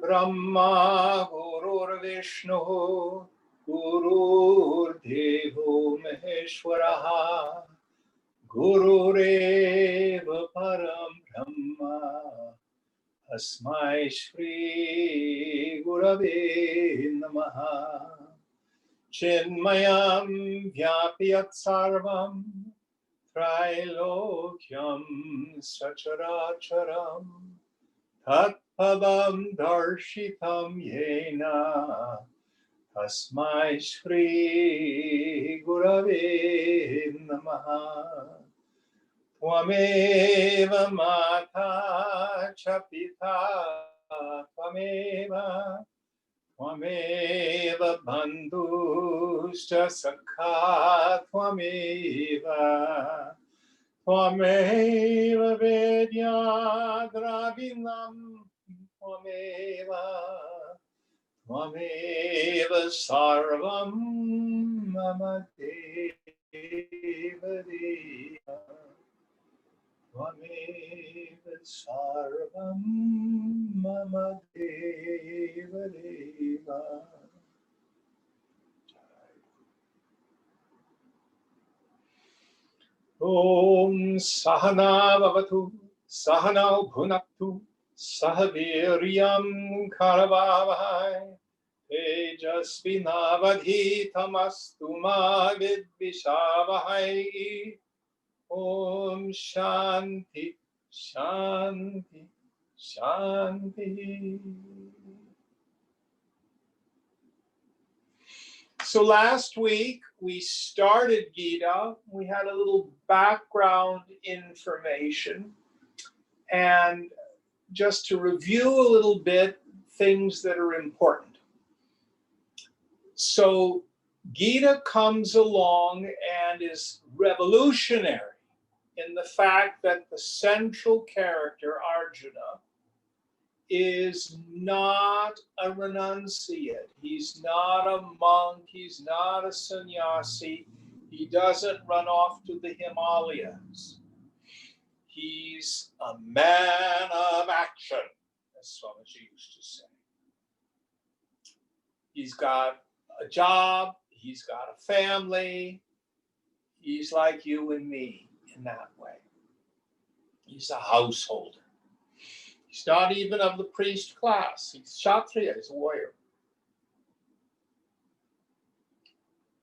Brahma Gurur Vishnu Gurur Devo Maheshwaraha Gurureva Param Brahma Asmai Shri Gurave Namaha Chinmayam Vyapyat Sarvam Trilokyam Sacharacharam Tatpadam Darshitam Yena Tasmai Shri Gurave Namaha Tvameva Mata Chapita Tvameva Bandhuscha Sakha Tvameva Vedya Dravinam Tvameva Sarvam Mama Deva Deva Tvameva Sarvam Mama Deva Deva. Om Sahana Bhavatu Sahana Bhunaktu Sahaviryam Karavavahai Tejasvinavadhitamastu ma vidvishavahai. Om Shanti Shanti Shanti. So last week we started Gita. We had a little background information, and just to review a little bit things that are important. So Gita comes along and is revolutionary in the fact that the central character, Arjuna, is not a renunciate. He's not a monk. He's not a sannyasi. He doesn't run off to the Himalayas. He's a man of action, as Swamiji used to say. He's got a job. He's got a family. He's like you and me in that way. He's a householder. He's not even of the priest class. He's Kshatriya, he's a warrior.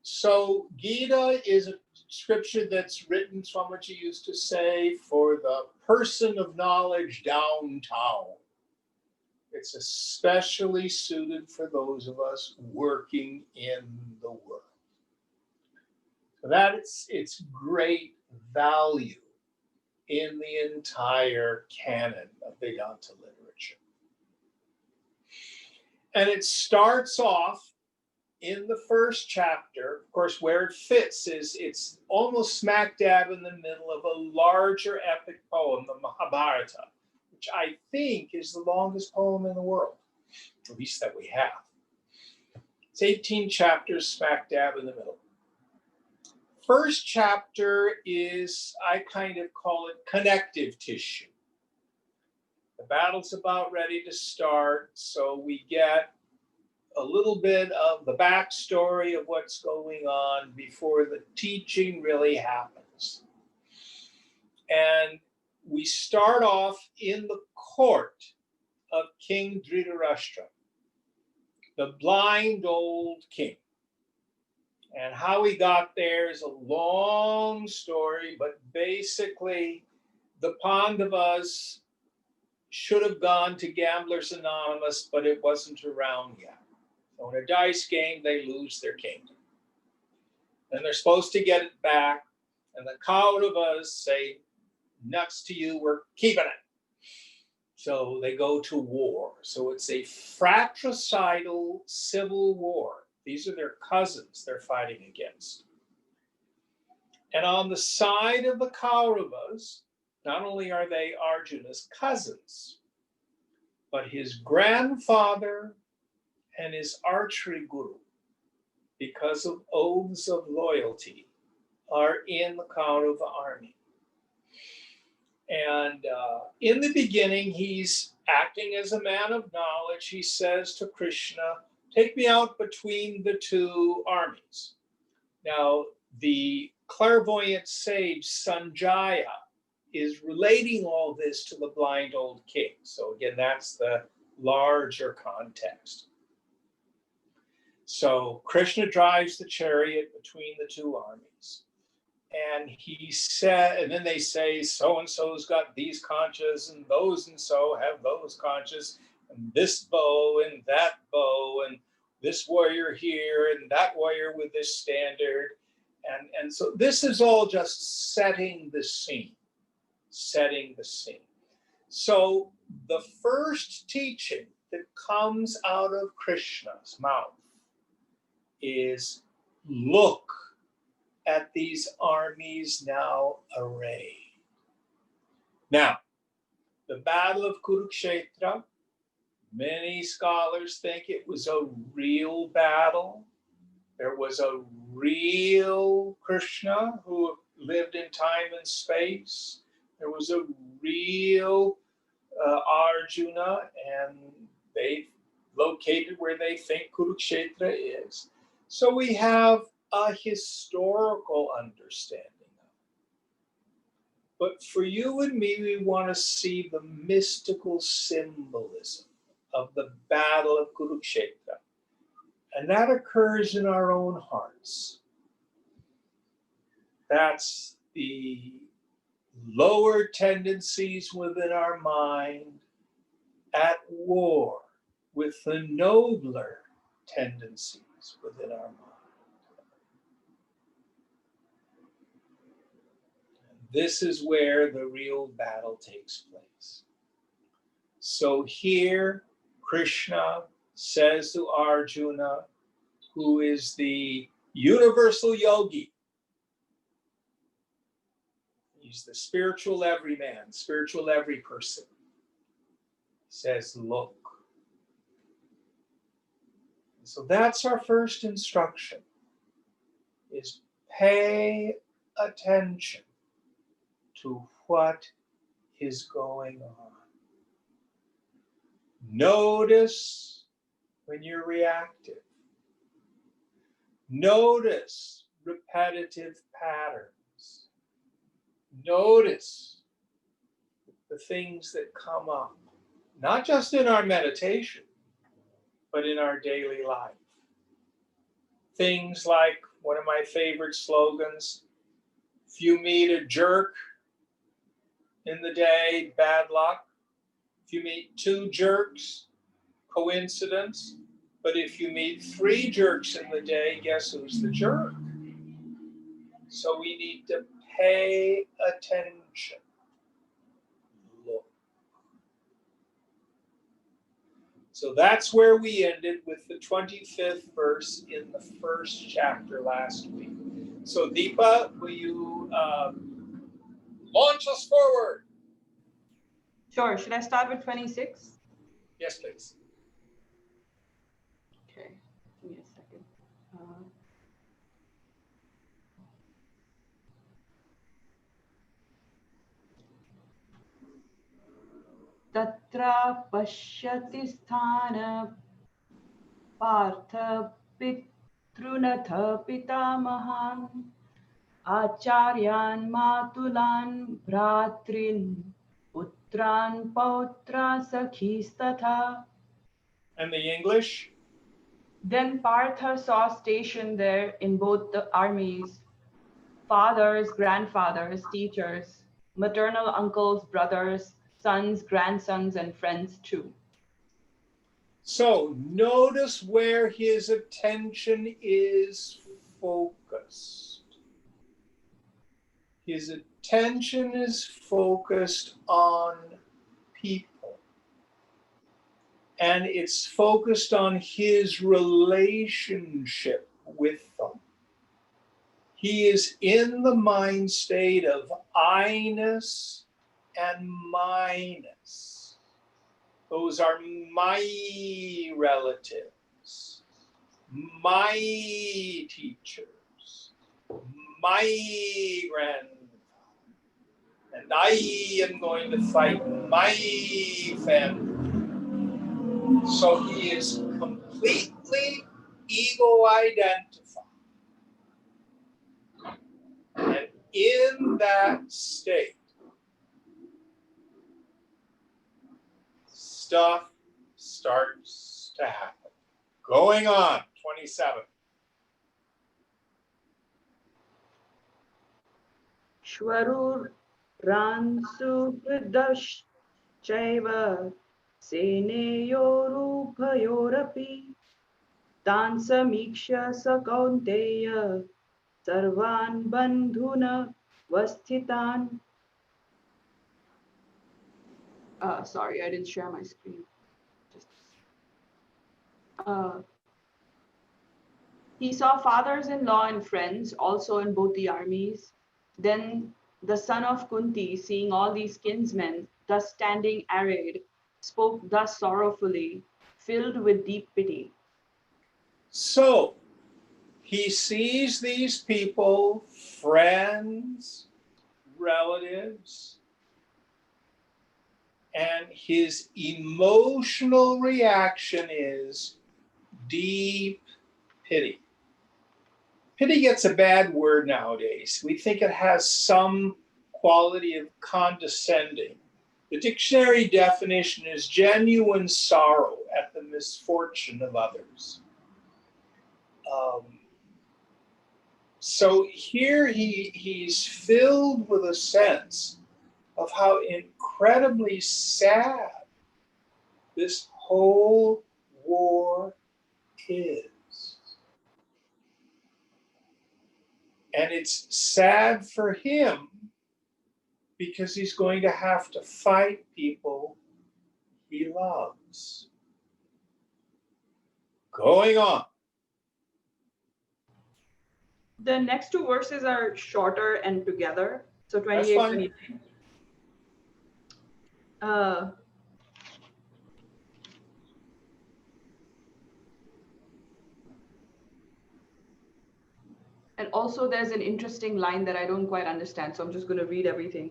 So Gita is a scripture that's written, Swamiji used to say, for the person of knowledge downtown. It's especially suited for those of us working in the world. So that it's great value in the entire canon of Vedanta literature. And it starts off in the first chapter. Of course, where it fits is it's almost smack dab in the middle of a larger epic poem, the Mahabharata, which I think is the longest poem in the world, at least that we have. It's 18 chapters smack dab in the middle. First chapter is, I kind of call it connective tissue. The battle's about ready to start, so we get a little bit of the backstory of what's going on before the teaching really happens. And we start off in the court of King Dhritarashtra, the blind old king. And how he got there is a long story, but basically the Pandavas should have gone to Gamblers Anonymous, but it wasn't around yet. So in a dice game, they lose their kingdom. And they're supposed to get it back, and the Kauravas say, nuts to you, we're keeping it. So they go to war. So it's a fratricidal civil war. These are their cousins they're fighting against. And on the side of the Kauravas, not only are they Arjuna's cousins, but his grandfather and his archery guru, because of oaths of loyalty, are in the Kaurava army. And in the beginning, he's acting as a man of knowledge, he says to Krishna, take me out between the two armies. Now, the clairvoyant sage Sanjaya is relating all this to the blind old king. So again, that's the larger context. So Krishna drives the chariot between the two armies. And he said, and then they say, so and so's got these conchas, and so have those conchas, and this bow and that bow, and this warrior here and that warrior with this standard. And so this is all just setting the scene. So the first teaching that comes out of Krishna's mouth is, look at these armies now arrayed. Now, the Battle of Kurukshetra, many scholars think it was a real battle. There was a real Krishna who lived in time and space. There was a real Arjuna, and they located where they think Kurukshetra is. So we have a historical understanding of it. But for you and me, we want to see the mystical symbolism of the Battle of Kurukshetra. And that occurs in our own hearts. That's the lower tendencies within our mind at war with the nobler tendencies within our mind. And this is where the real battle takes place. So here, Krishna says to Arjuna, who is the universal yogi, he's the spiritual everyman, spiritual every person, says, look. So that's our first instruction, is pay attention to what is going on. Notice when you're reactive. Notice repetitive patterns. Notice the things that come up, not just in our meditation, but in our daily life. Things like one of my favorite slogans, if you meet a jerk in the day, bad luck. If you meet 2 jerks, coincidence. But if you meet 3 jerks in the day, guess who's the jerk? So we need to pay attention. Look. So that's where we ended with the 25th verse in the first chapter last week. So Deepa, will you launch us forward? Sure. Should I start with 26? Yes, please. Okay. Give me a second. Tatra pashyati sthana partha pitrunatha pitamahan acharyan matulan bhratrin putran pautra sakhistatha. And the English? Then Partha saw stationed there in both the armies fathers, grandfathers, teachers, maternal uncles, brothers, sons, grandsons, and friends too. So notice where his attention is focused. His attention is focused on people. And it's focused on his relationship with them. He is in the mind state of I-ness and my-ness. Those are my relatives, my teachers, my grandfather, and I am going to fight my family. So he is completely ego identified. And in that state, stuff starts to happen. Going on, 27. Shvarur Seneyorupayorapi Tan Samikshya Sakaunteya Sarvan Bandhuna Vasthitan. Sorry, I didn't share my screen. Just he saw fathers-in-law and friends also in both the armies. Then the son of Kunti, seeing all these kinsmen thus standing arrayed, spoke thus sorrowfully, filled with deep pity. So he sees these people, friends, relatives, and his emotional reaction is deep pity. Pity gets a bad word nowadays. We think it has some quality of condescending. The dictionary definition is genuine sorrow at the misfortune of others. So here he's filled with a sense of how incredibly sad this whole war is. And it's sad for him because he's going to have to fight people he loves. Going on. The next two verses are shorter and together. So That's 28, fine. 29. Uh, and also there's an interesting line that I don't quite understand. So I'm just going to read everything.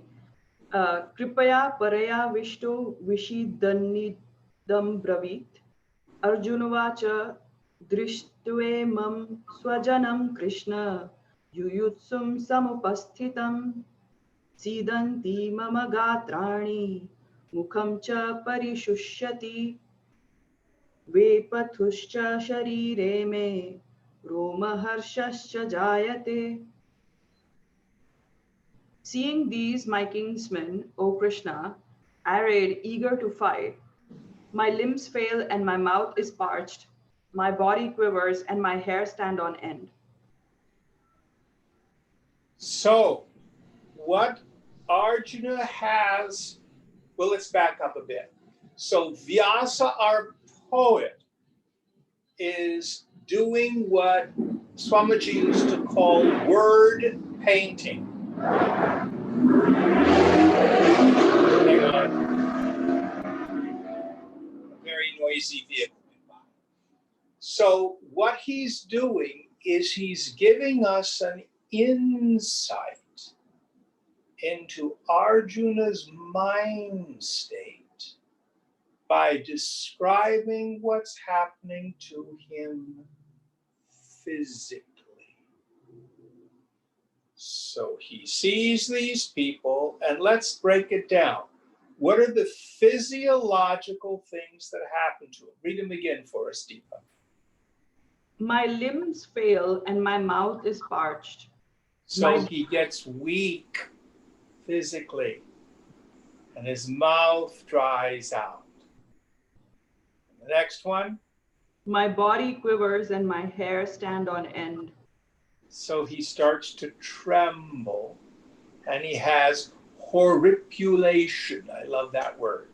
Kripaya paraya vishtu vishidanidam bravit. Arjunavacha drishtve swajanam Krishna yuyutsum samupasthitam sidanti mama gatrani mukham cha parishushati vepathuscha sharire me romaharshascha jayate. Seeing these my kinsmen, O Krishna, arrayed eager to fight, my limbs fail and my mouth is parched, my body quivers and my hair stand on end. So, what Arjuna has, well, let's back up a bit. So, Vyasa, our poet, is doing what Swamiji used to call word painting. Hang on. A very noisy vehicle. So, what he's doing is he's giving us an insight into Arjuna's mind state by describing what's happening to him physically. So he sees these people, and let's break it down. What are the physiological things that happen to him? Read them again for us, Deepa. My limbs fail and my mouth is parched. So he gets weak physically, and his mouth dries out. And the next one. My body quivers and my hair stand on end. So he starts to tremble, and he has horripilation. I love that word.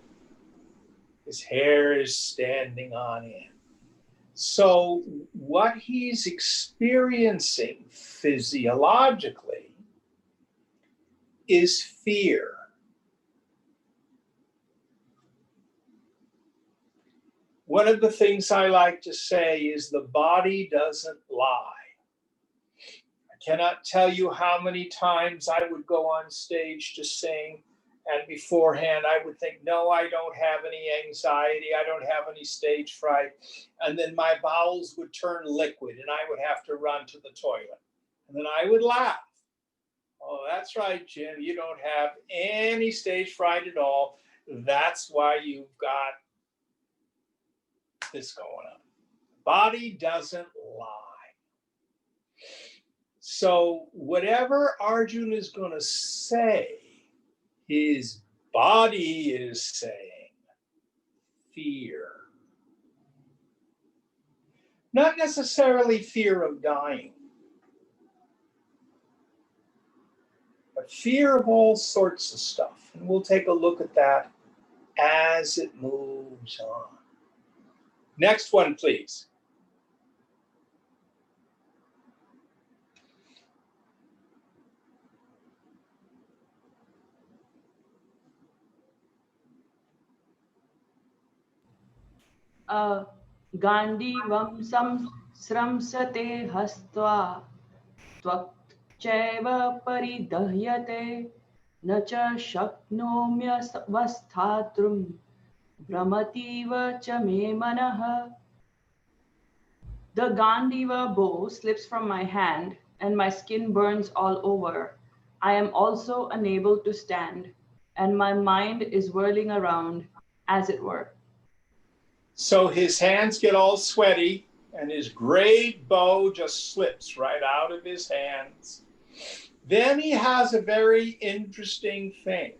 His hair is standing on end. So what he's experiencing physiologically is fear. One of the things I like to say is the body doesn't lie. I cannot tell you how many times I would go on stage to sing, And beforehand, I would think, no, I don't have any anxiety. I don't have any stage fright. And then my bowels would turn liquid and I would have to run to the toilet. And then I would laugh. Oh, that's right, Jim. You don't have any stage fright at all. That's why you've got this going on. Body doesn't lie. So whatever Arjuna is going to say, his body is saying fear. Not necessarily fear of dying, but fear of all sorts of stuff. And we'll take a look at that as it moves on. Next one, please. गाण्डीवं संस्रंसते हस्त्वा त्वक्चैव परिदह्यते न च शक्नोम्यवस्थातुं भ्रमतीव च मे मनः. The Gandiva bow slips from my hand, and my skin burns all over. I am also unable to stand, and my mind is whirling around, as it were. So his hands get all sweaty, and his great bow just slips right out of his hands. Then he has a very interesting thing.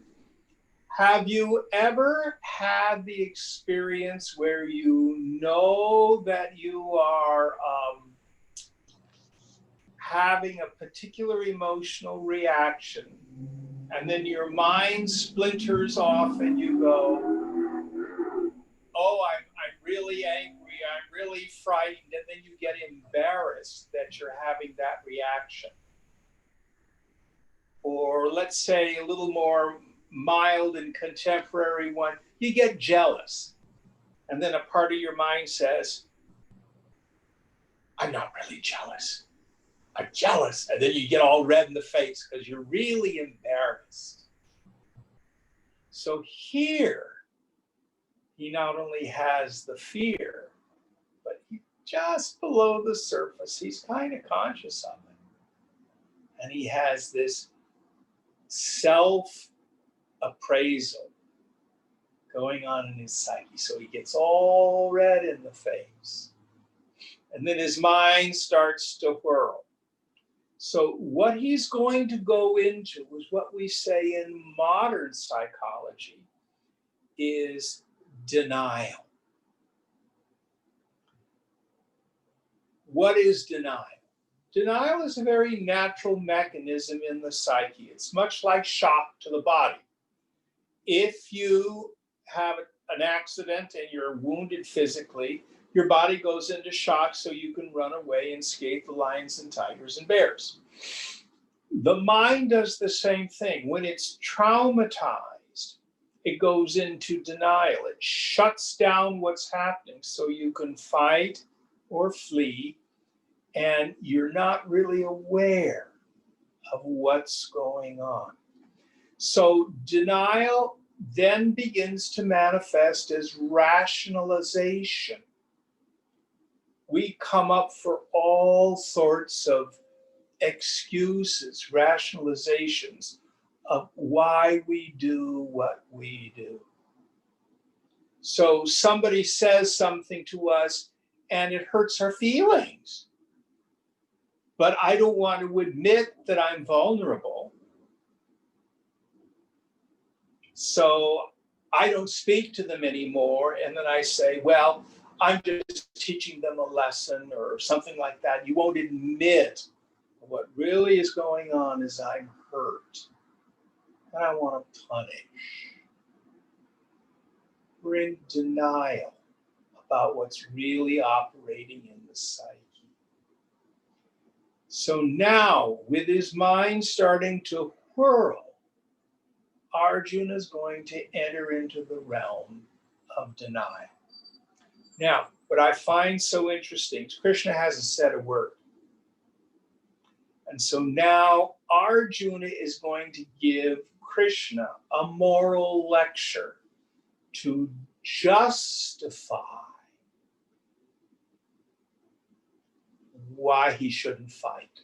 Have you ever had the experience where you know that you are having a particular emotional reaction, and then your mind splinters off and you go, oh, I'm really angry, I'm really frightened, and then you get embarrassed that you're having that reaction? Or let's say a little more mild and contemporary one, you get jealous. And then a part of your mind says, I'm not really jealous. I'm jealous. And then you get all red in the face because you're really embarrassed. So here, he not only has the fear, but just below the surface, he's kind of conscious of it. And he has this self-appraisal going on in his psyche. So he gets all red in the face. And then his mind starts to whirl. So what he's going to go into is what we say in modern psychology is denial. What is denial? Denial is a very natural mechanism in the psyche. It's much like shock to the body. If you have an accident and you're wounded physically, your body goes into shock so you can run away and escape the lions and tigers and bears. The mind does the same thing. When it's traumatized, it goes into denial. It shuts down what's happening so you can fight or flee, and you're not really aware of what's going on. So denial then begins to manifest as rationalization. We come up for all sorts of excuses, rationalizations of why we do what we do. So somebody says something to us and it hurts our feelings. But I don't want to admit that I'm vulnerable. So I don't speak to them anymore. And then I say, well, I'm just teaching them a lesson or something like that. You won't admit what really is going on is I'm hurt. And I want to punish. We're in denial about what's really operating in the psyche. So now, with his mind starting to whirl, Arjuna is going to enter into the realm of denial. Now, what I find so interesting is Krishna has a set of words. And so now Arjuna is going to give Krishna a moral lecture to justify why he shouldn't fight.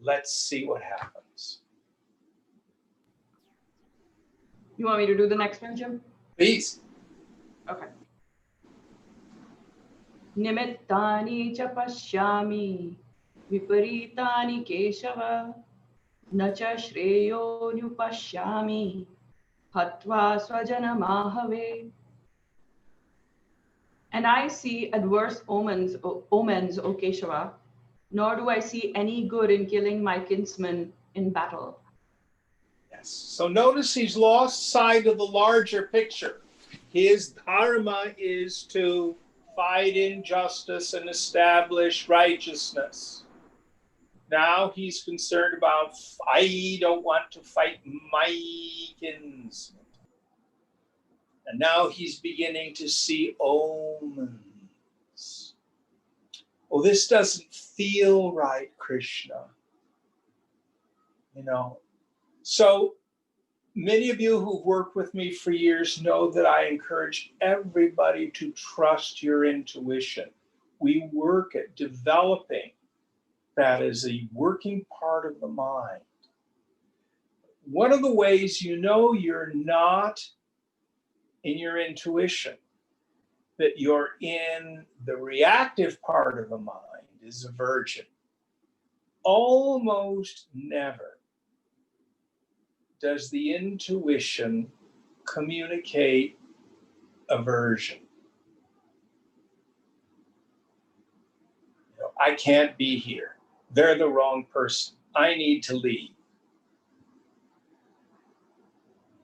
Let's see what happens. You want me to do the next one, Jim? Please. Okay. Nimittani cha pashyami viparitani keshava na cha shreyo nupashyami hatva swajana mahave. And I see adverse omens, O Keshava, nor do I see any good in killing my kinsman in battle. Yes. So notice he's lost sight of the larger picture. His dharma is to fight injustice and establish righteousness. Now he's concerned about, I don't want to fight my kinsman. And now he's beginning to see omens. Oh, this doesn't feel right, Krishna. You know, so many of you who've worked with me for years know that I encourage everybody to trust your intuition. We work at developing that as a working part of the mind. One of the ways you know you're not in your intuition, that you're in the reactive part of the mind, is a virgin. Almost never does the intuition communicate aversion. You know, I can't be here. They're the wrong person. I need to leave.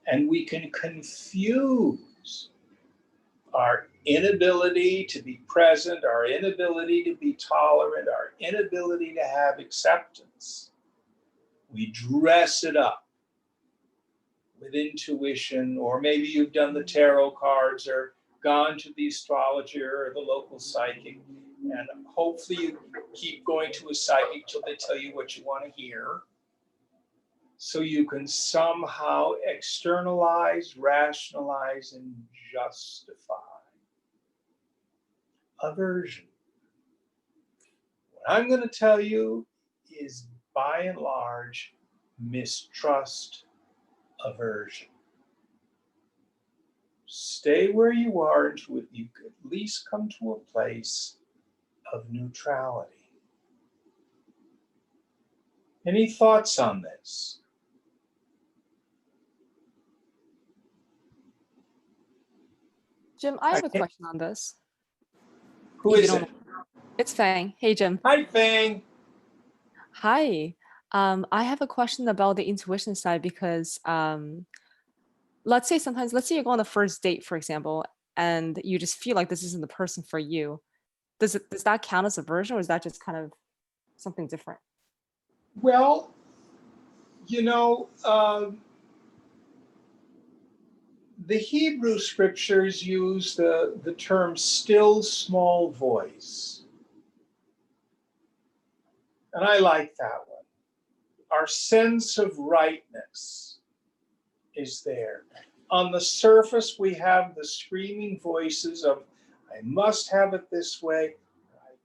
And we can confuse our inability to be present, our inability to be tolerant, our inability to have acceptance. We dress it up with intuition, or maybe you've done the tarot cards or gone to the astrologer or the local psychic, and hopefully you keep going to a psychic till they tell you what you want to hear, so you can somehow externalize, rationalize, and justify aversion. What I'm going to tell you is, by and large, mistrust, aversion. Stay where you are until you at least come to a place of neutrality. Any thoughts on this? Jim, I have a question on this. Who is it? It's Fang. Hey, Jim. Hi, Fang. Hi. I have a question about the intuition side because let's say you go on a first date, for example, and you just feel like this isn't the person for you. Does that count as aversion, or is that just kind of something different? Well, you know, the Hebrew scriptures use the term still small voice. And I like that one. Our sense of rightness is there. On the surface, we have the screaming voices of, I must have it this way, I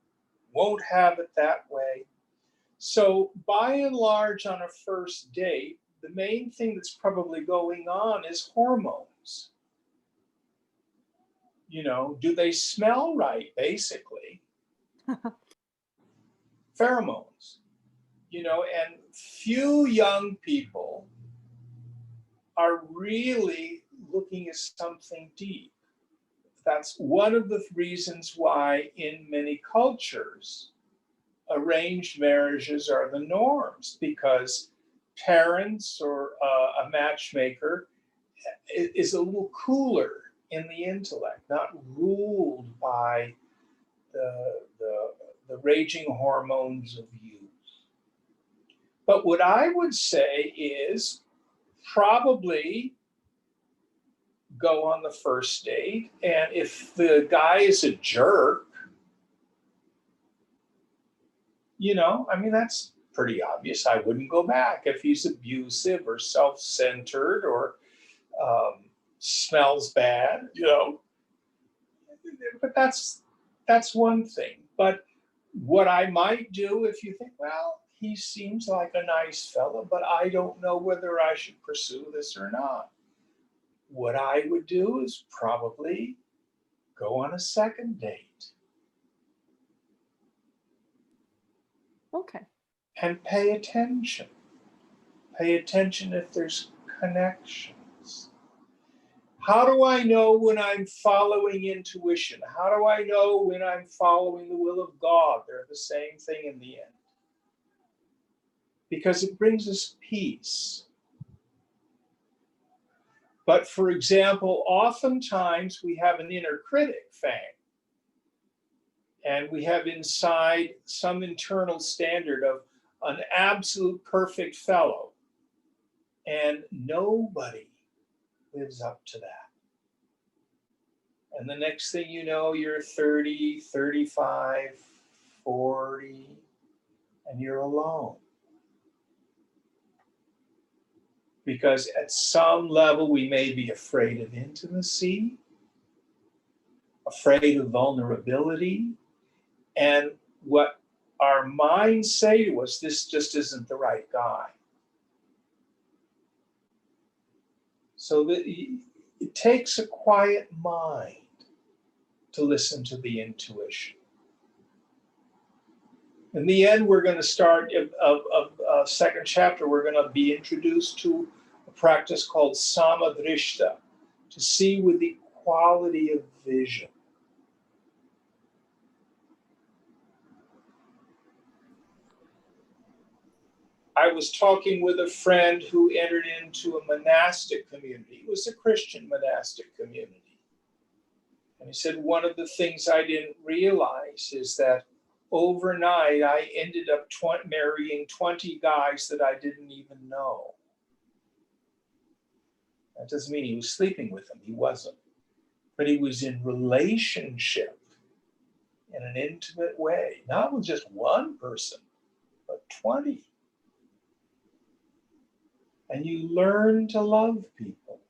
won't have it that way. So by and large, on a first date, the main thing that's probably going on is hormones. You know, do they smell right, basically? Pheromones. You know, and few young people are really looking at something deep. That's one of the reasons why in many cultures, arranged marriages are the norms, because parents or a matchmaker is a little cooler in the intellect, not ruled by the raging hormones of youth. But what I would say is probably go on the first date, and if the guy is a jerk, you know, I mean, that's pretty obvious. I wouldn't go back if he's abusive or self-centered or smells bad, But that's one thing. But what I might do if you think, well, he seems like a nice fellow, but I don't know whether I should pursue this or not. What I would do is probably go on a second date Okay. and pay attention. Pay attention if there's connections. How do I know when I'm following intuition? How do I know when I'm following the will of God? They're the same thing in the end. Because it brings us peace. But for example, oftentimes we have an inner critic, Fang, and we have inside some internal standard of an absolute perfect fellow, and nobody lives up to that. And the next thing you know, you're 30, 35, 40, and you're alone. Because at some level, we may be afraid of intimacy, afraid of vulnerability, and what our minds say to us, this just isn't the right guy. So that it takes a quiet mind to listen to the intuition. In the end, we're going to start a second chapter. We're going to be introduced to a practice called samadrishta, to see with the quality of vision. I was talking with a friend who entered into a monastic community. It was a Christian monastic community. And he said, one of the things I didn't realize is that overnight I ended up marrying 20 guys that I didn't even know. That doesn't mean he was sleeping with them. He wasn't. But he was in relationship in an intimate way, not with just one person, but 20. And you learn to love people.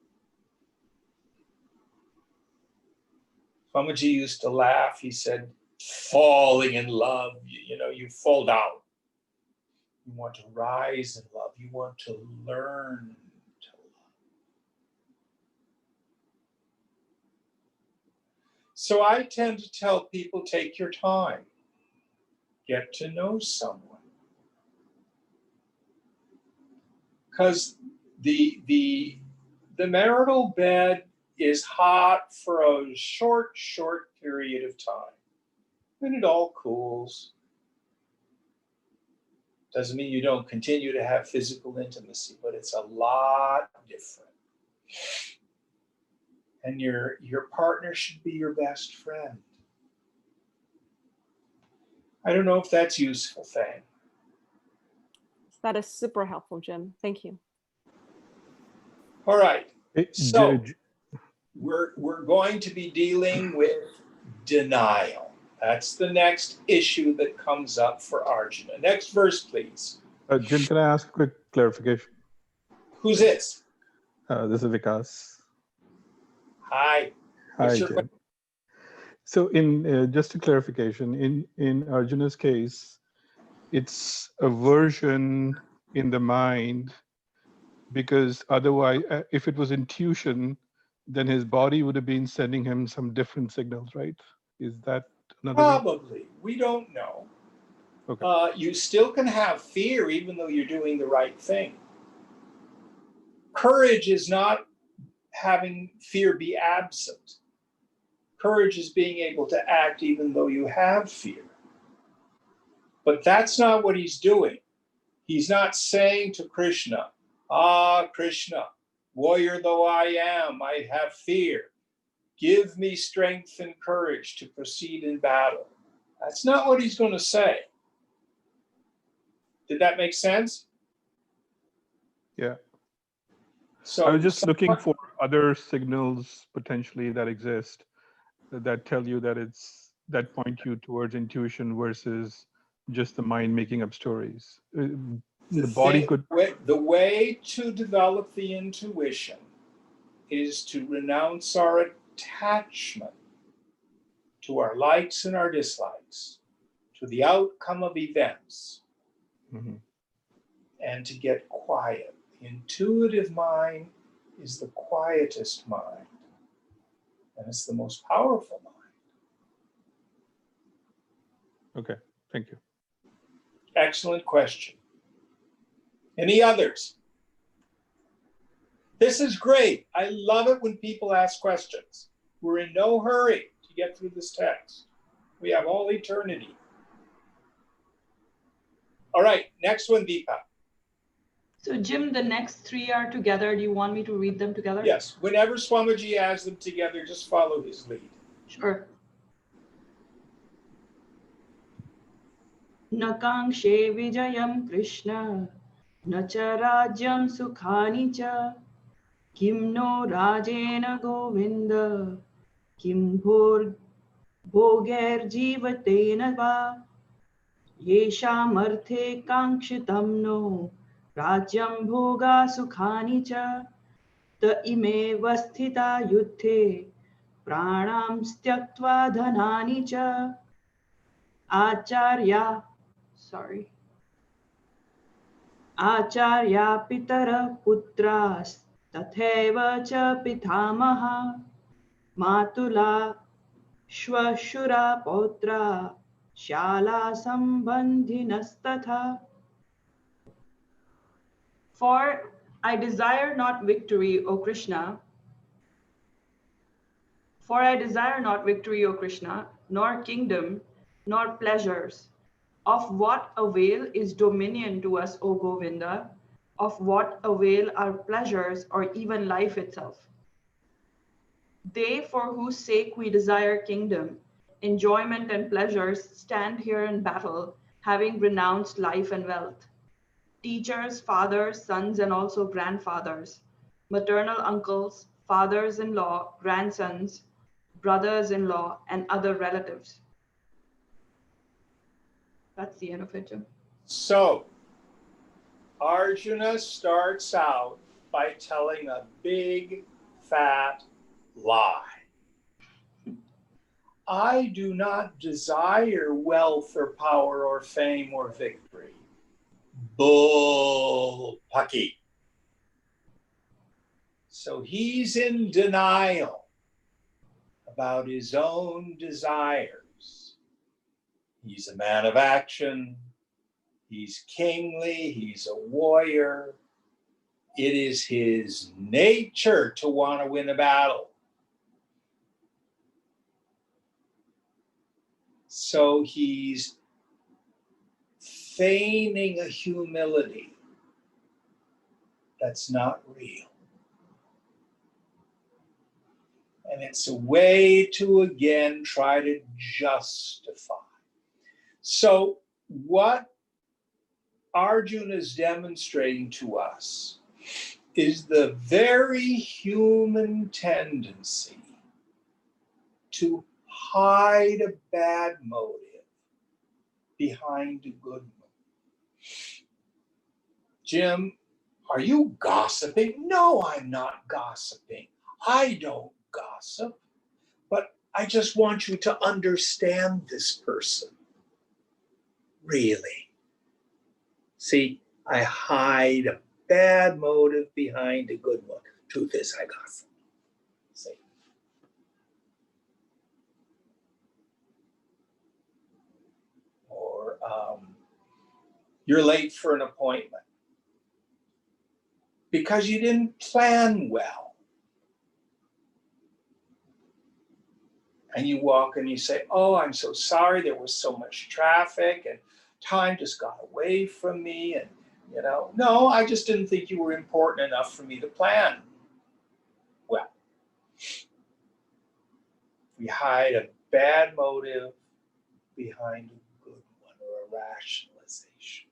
Swamiji used to laugh. He said, falling in love, you fall down. You want to rise in love. You want to learn to love. So I tend to tell people, take your time. Get to know someone. Because the marital bed is hot for a short period of time. Then it all cools. Doesn't mean you don't continue to have physical intimacy, but it's a lot different. And your partner should be your best friend. I don't know if that's useful, Fang. That is super helpful, Jim. Thank you. All right. So we're going to be dealing with denial. That's the next issue that comes up for Arjuna. Next verse, please. Jim, can I ask a quick clarification? Who's this? This is Vikas. Hi. Hi, Jim. So in just a clarification, in Arjuna's case, it's a version in the mind, because otherwise, if it was intuition, then his body would have been sending him some different signals, right? Is that another Probably. Way? We don't know. Okay. You still can have fear even though you're doing the right thing. Courage is not having fear be absent. Courage is being able to act even though you have fear. But that's not what he's doing. He's not saying to Krishna, Krishna, warrior though I am, I have fear. Give me strength and courage to proceed in battle. That's not what he's going to say. Did that make sense? Yeah. So I was just looking for other signals potentially that exist that tell you that that point you towards intuition versus just the mind making up stories. The body could. The way to develop the intuition is to renounce our attachment to our likes and our dislikes, to the outcome of events, Mhm. and to get quiet. The intuitive mind is the quietest mind, and it's the most powerful mind. Okay, thank you. Excellent question. Any others? This is great. I love it when people ask questions. We're in no hurry to get through this text. We have all eternity. All right, next one, Deepa. So Jim, the next three are together. Do you want me to read them together? Yes, whenever Swamiji has them together, just follow his lead. Sure. न काङ्क्षे विजयं कृष्ण न च राज्यं सुखानि च किं no Rajen Govind किं भोगैर्जीवतेन वा येषामर्थे काङ्क्षितं no राज्यं भोगा सुखानि च त इमेव स्थिता युद्धे प्राणां त्यक्त्वा धनानि च आचार्या पितरः पुत्रास्तथैव च पितामहा मातुला श्वशुरा पौत्रा शाला सम्बन्धिनस्तथा. For I desire not victory, O Krishna. For I desire not victory, O Krishna, nor kingdom, nor pleasures. Of what avail is dominion to us, O Govinda? Of what avail are pleasures or even life itself? They for whose sake we desire kingdom, enjoyment and pleasures stand here in battle, having renounced life and wealth. Teachers, fathers, sons, and also grandfathers, maternal uncles, fathers-in-law, grandsons, brothers-in-law, and other relatives. That's the end of it, Jim. So, Arjuna starts out by telling a big, fat lie. I do not desire wealth or power or fame or victory. Bull pucky. So he's in denial about his own desires. He's a man of action. He's kingly. He's a warrior. It is his nature to want to win a battle. So he's feigning a humility that's not real. And it's a way to, again, try to justify. So what Arjuna is demonstrating to us is the very human tendency to hide a bad motive behind a good one. Jim, are you gossiping? No, I'm not gossiping. I don't gossip, but I just want you to understand this person. Really. See, I hide a bad motive behind a good one. Truth is, I gossip. See. Or you're late for an appointment because you didn't plan well. And you walk and you say, oh, I'm so sorry, there was so much traffic and time just got away from me. And, no, I just didn't think you were important enough for me to plan. Well, we hide a bad motive behind a good one or a rationalization.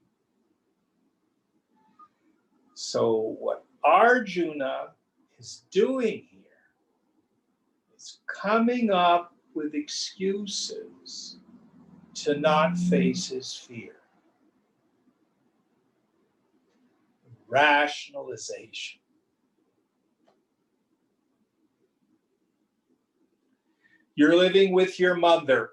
So what Arjuna is doing here is coming up with excuses to not face his fear. Rationalization. You're living with your mother.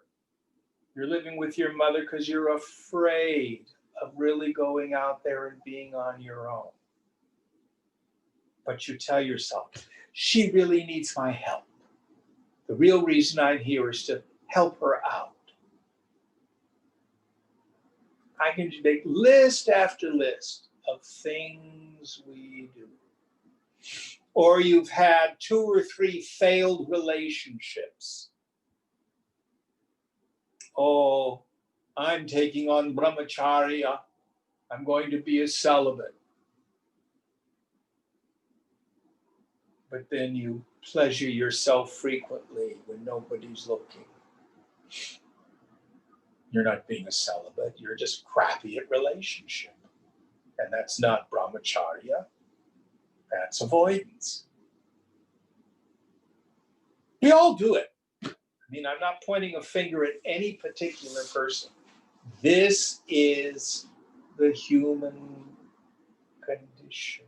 You're living with your mother because you're afraid of really going out there and being on your own. But you tell yourself, she really needs my help. The real reason I'm here is to help her out. I can make list after list of things we do. Or you've had 2 or 3 failed relationships. Oh, I'm taking on brahmacharya. I'm going to be a celibate. But then you pleasure yourself frequently when nobody's looking. You're not being a celibate, you're just crappy at relationship. And that's not brahmacharya, that's avoidance. We all do it. I mean, I'm not pointing a finger at any particular person. This is the human condition.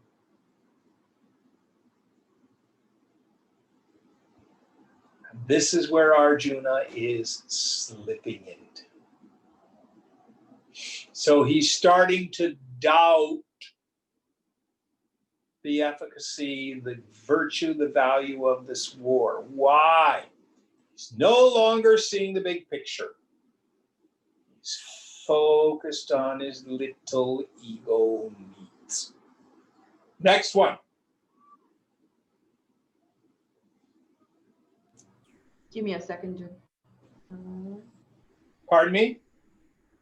And this is where Arjuna is slipping into. So he's starting to doubt the efficacy, the virtue, the value of this war. Why? He's no longer seeing the big picture. He's focused on his little ego needs. Next one. Give me a second, Jim. Pardon me?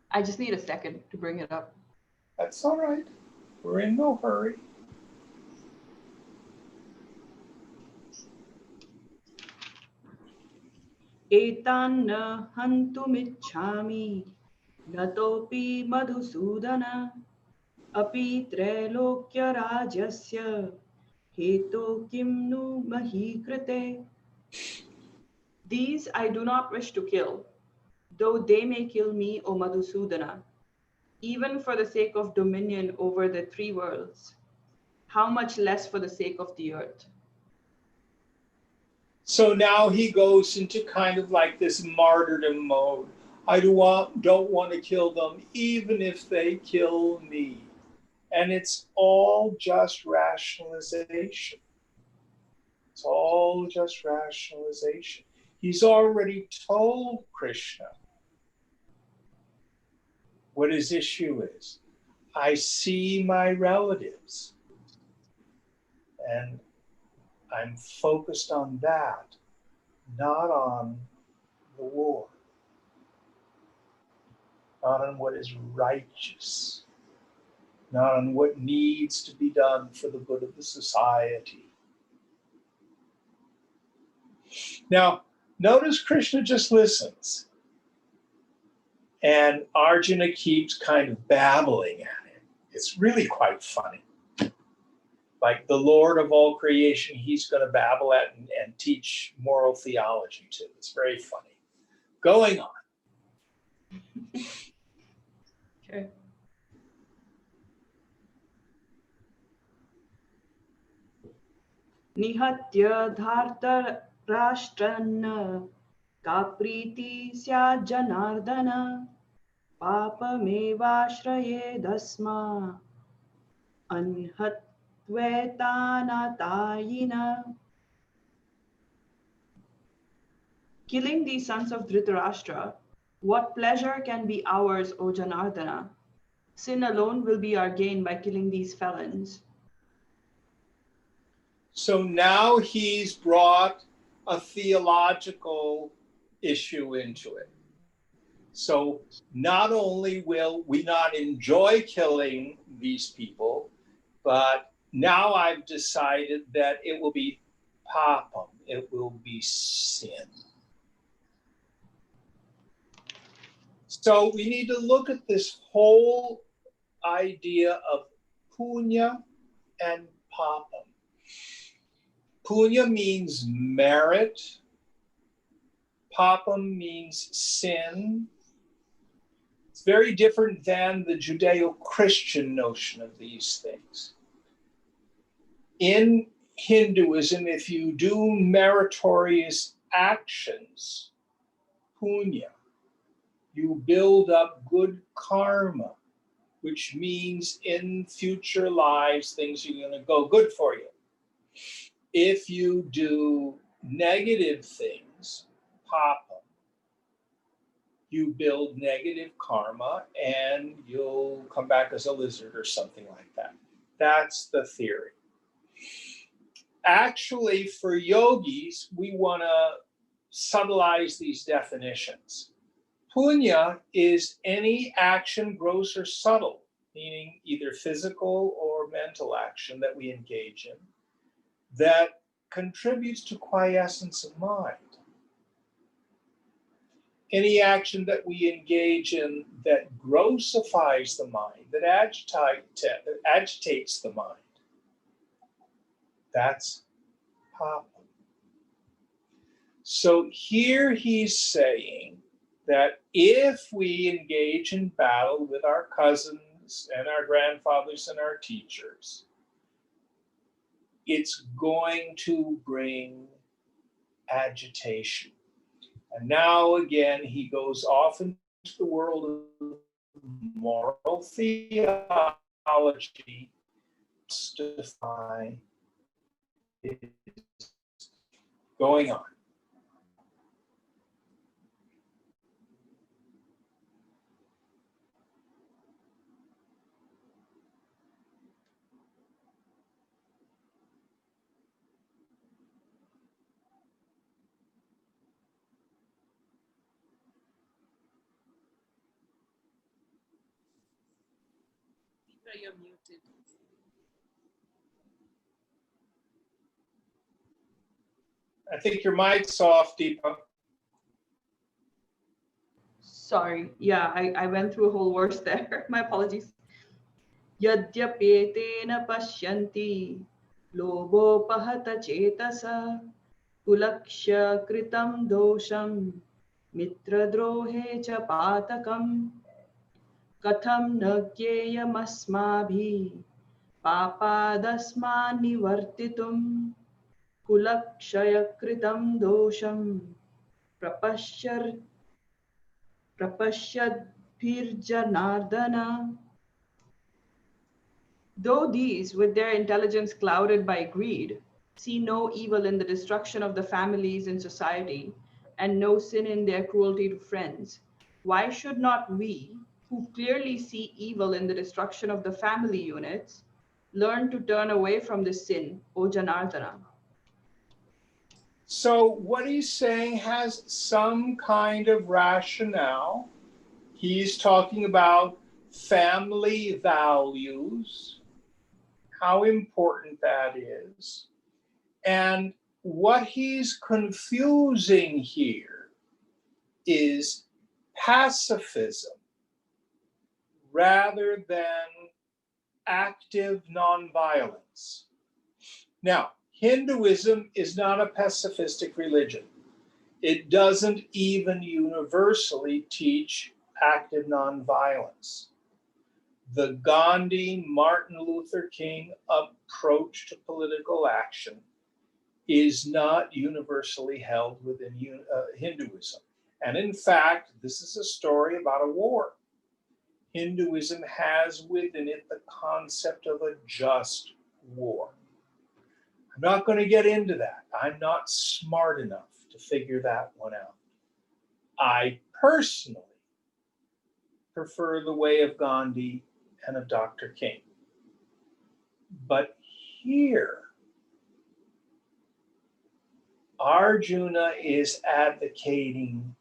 I just need a second to bring it up. That's all right. We're in no hurry. Etanna hantumichhami natopi madhusudana api trailokya rajasya heto kim nu mahikrite. These I do not wish to kill, though they may kill me, O Madhusudana, even for the sake of dominion over the 3 worlds. How much less for the sake of the earth? So now he goes into kind of like this martyrdom mode. I don't want to kill them, even if they kill me. And it's all just rationalization. It's all just rationalization. He's already told Krishna what his issue is. I see my relatives, and I'm focused on that, not on the war, not on what is righteous, not on what needs to be done for the good of the society. Now, notice Krishna just listens, and Arjuna keeps kind of babbling at him. It's really quite funny. Like the Lord of all creation, he's going to babble at and teach moral theology to. It's very funny. Going on. Okay. Nihatya dharta rashtrana kapriti sya janardana papamevashraye dasma anhatvetanatayina. Killing the sons of Dhritarashtra, what pleasure can be ours, O Janardana? Sin alone will be our gain by killing these felons. So now he's brought a theological issue into it. So not only will we not enjoy killing these people, but now I've decided that it will be papam, it will be sin. So we need to look at this whole idea of punya and papam. Punya means merit. Papam means sin. very different than the Judeo-Christian notion of these things. In Hinduism, if you do meritorious actions, punya, you build up good karma, which means in future lives, things are going to go good for you. If you do negative things, papa, you build negative karma and you'll come back as a lizard or something like that. That's the theory. Actually, for yogis, we want to subtleize these definitions. Punya is any action, gross or subtle, meaning either physical or mental action that we engage in, that contributes to quiescence of mind. Any action that we engage in that grossifies the mind, that agitates the mind, that's papa. So here he's saying that if we engage in battle with our cousins and our grandfathers and our teachers, it's going to bring agitation. And now again, he goes off into the world of moral theology, justify is going on. You're muted. I think your mic's off, Deepa. Sorry. Yeah, I went through a whole verse there. My apologies. Yadyapetena pashyanti lobopahata chetasa kulakshya kritam dosham mitradrohe cha patakam katham na gyeyamasmabhi papadasma nivartitum kulakshaya kritam dosham prapashyadbhirjanardana. Though these, with their intelligence clouded by greed, see no evil in the destruction of the families in society, and no sin in their cruelty to friends, why should not we, who clearly see evil in the destruction of the family units, learn to turn away from this sin, O Janardana? So what he's saying has some kind of rationale. He's talking about family values, how important that is. And what he's confusing here is pacifism rather than active nonviolence. Now, Hinduism is not a pacifistic religion. It doesn't even universally teach active nonviolence. The Gandhi, Martin Luther King approach to political action is not universally held within Hinduism. And in fact, this is a story about a war. Hinduism has within it the concept of a just war. I'm not going to get into that. I'm not smart enough to figure that one out. I personally prefer the way of Gandhi and of Dr. King. But here, Arjuna is advocating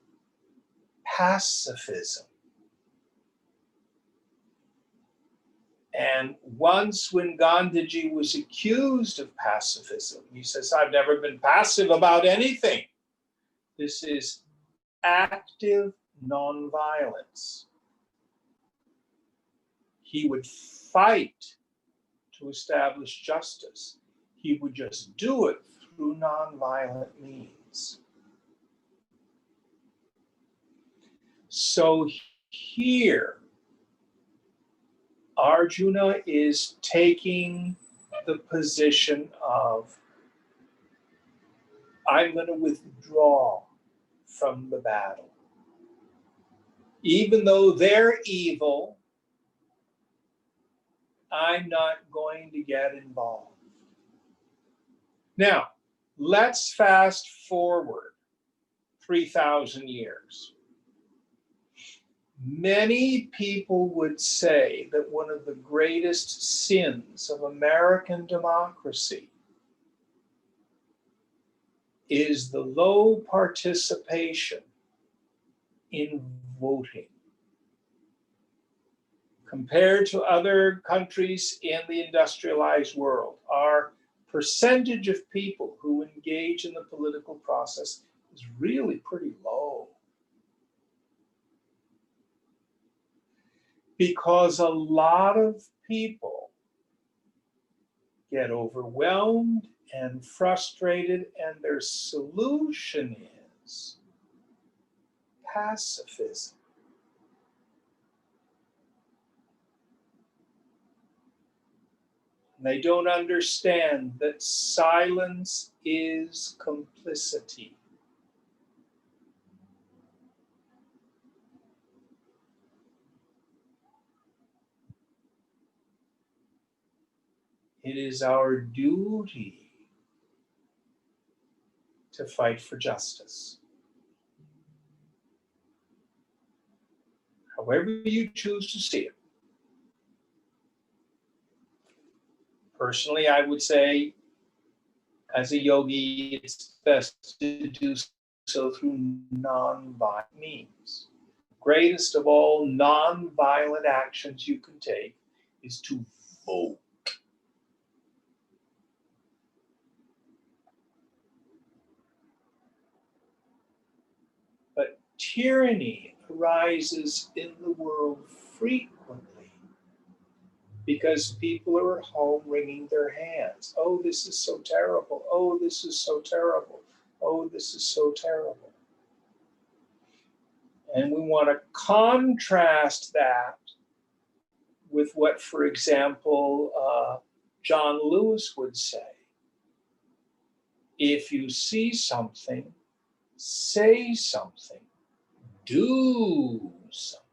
pacifism. And once when Gandhiji was accused of pacifism, he says, I've never been passive about anything. This is active nonviolence. He would fight to establish justice. He would just do it through nonviolent means. So Here, Arjuna is taking the position of, I'm going to withdraw from the battle. Even though they're evil, I'm not going to get involved. Now, let's fast forward 3,000 years. Many people would say that one of the greatest sins of American democracy is the low participation in voting. Compared to other countries in the industrialized world, our percentage of people who engage in the political process is really pretty low. Because a lot of people get overwhelmed and frustrated, and their solution is pacifism. They don't understand that silence is complicity. It is our duty to fight for justice. However you choose to see it. Personally, I would say, as a yogi, it's best to do so through non-violent means. Greatest of all non-violent actions you can take is to vote. But tyranny arises in the world frequently because people are at home wringing their hands. Oh, this is so terrible. Oh, this is so terrible. Oh, this is so terrible. And we want to contrast that with what, for example, John Lewis would say. If you see something, say something, do something.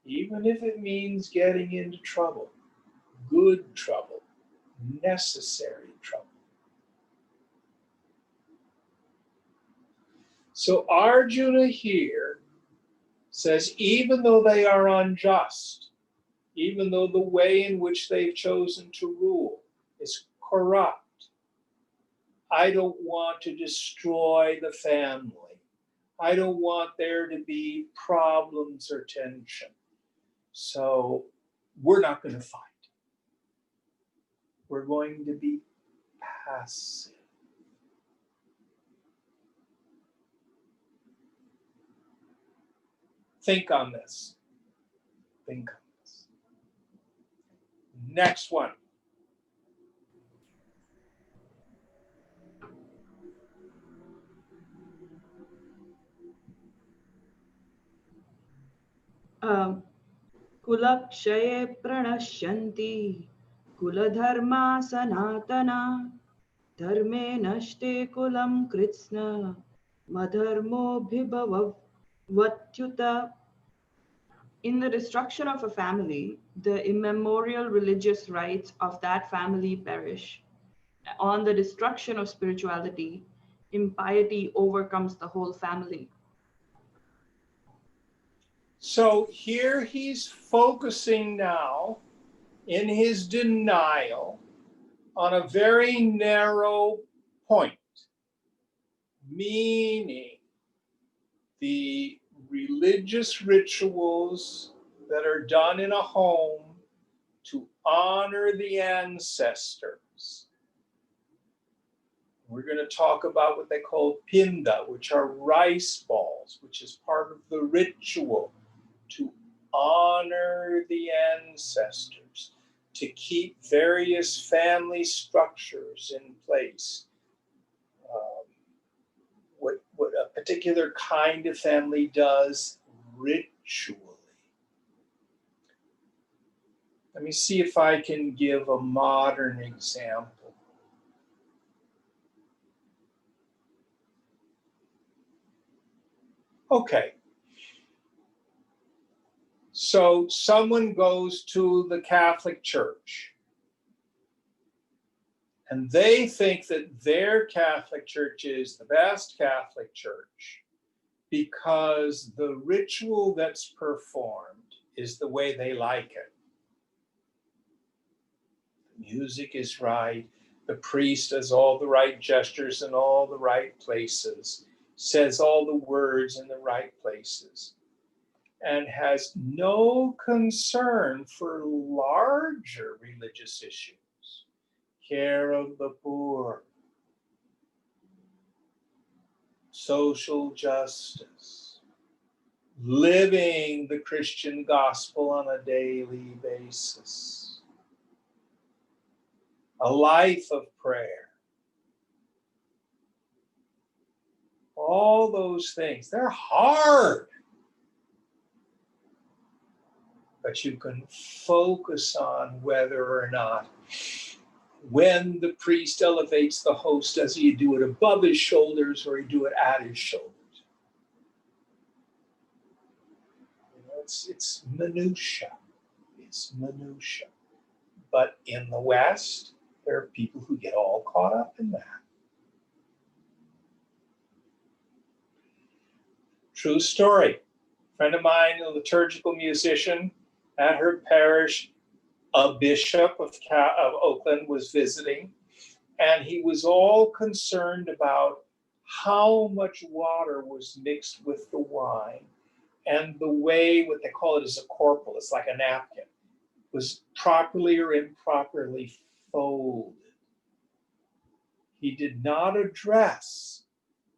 Even if it means getting into trouble, good trouble, necessary trouble. So Arjuna here says, even though they are unjust, even though the way in which they've chosen to rule is corrupt, I don't want to destroy the family. I don't want there to be problems or tension. So we're not going to fight. We're going to be passive. Think on this. Think on this. Next one. कुलक्षये प्रणश्यन्ति कुलधर्मा सनातना धर्मे नष्टे कुलं कृत्स्न मधर्मोऽभिभवत्युत. In the destruction of a family, the immemorial religious rights of that family perish. On the destruction of spirituality, impiety overcomes the whole family. So here he's focusing now in his denial on a very narrow point, meaning the religious rituals that are done in a home to honor the ancestors. We're going to talk about what they call pinda, which are rice balls, which is part of the ritual to honor the ancestors, to keep various family structures in place. What a particular kind of family does ritually. Let me see if I can give a modern example. Okay. So someone goes to the Catholic Church and they think that their Catholic Church is the best Catholic Church because the ritual that's performed is the way they like it. The music is right. The priest does all the right gestures in all the right places, says all the words in the right places, and has no concern for larger religious issues. Care of the poor, social justice, living the Christian gospel on a daily basis, a life of prayer. All those things, they're hard. But you can focus on whether or not, when the priest elevates the host, does he do it above his shoulders or he do it at his shoulders? You know, it's minutia. It's minutia. But in the West, there are people who get all caught up in that. True story. A friend of mine, a liturgical musician, at her parish, a bishop of Oakland was visiting, and he was all concerned about how much water was mixed with the wine and the way, what they call it is a corporal, it's like a napkin, was properly or improperly folded. He did not address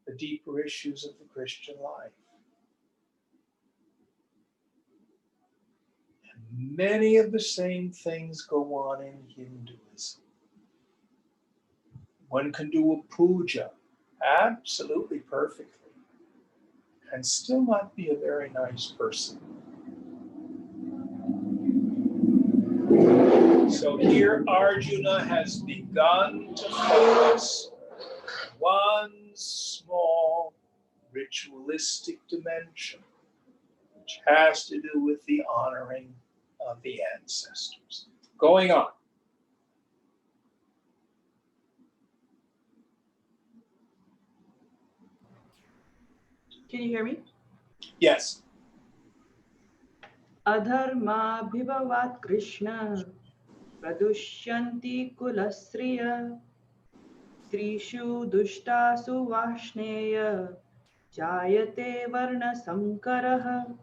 the deeper issues of the Christian life. And many of the same things go on in Hinduism. One can do a puja absolutely perfectly and still not be a very nice person. So here Arjuna has begun to focus one small ritualistic dimension, which has to do with the honoring of the ancestors. Going on. Can you hear me? Yes. Adharma bhivavat Krishna pradushyanti kulasriya strishu dushtasu vashneya jayate varna sankaraha.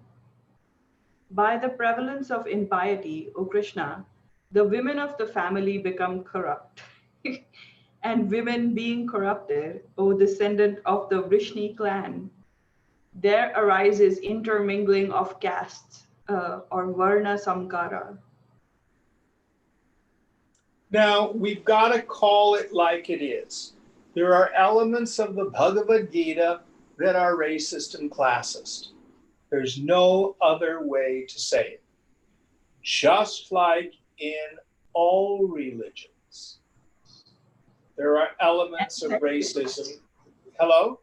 By the prevalence of impiety, O Krishna, the women of the family become corrupt. And women being corrupted, O descendant of the Vrishni clan, there arises intermingling of castes or varna samkara. Now, we've got to call it like it is. There are elements of the Bhagwad Gita that are racist and classist. There's no other way to say it. Just like in all religions, there are elements of racism. Hello?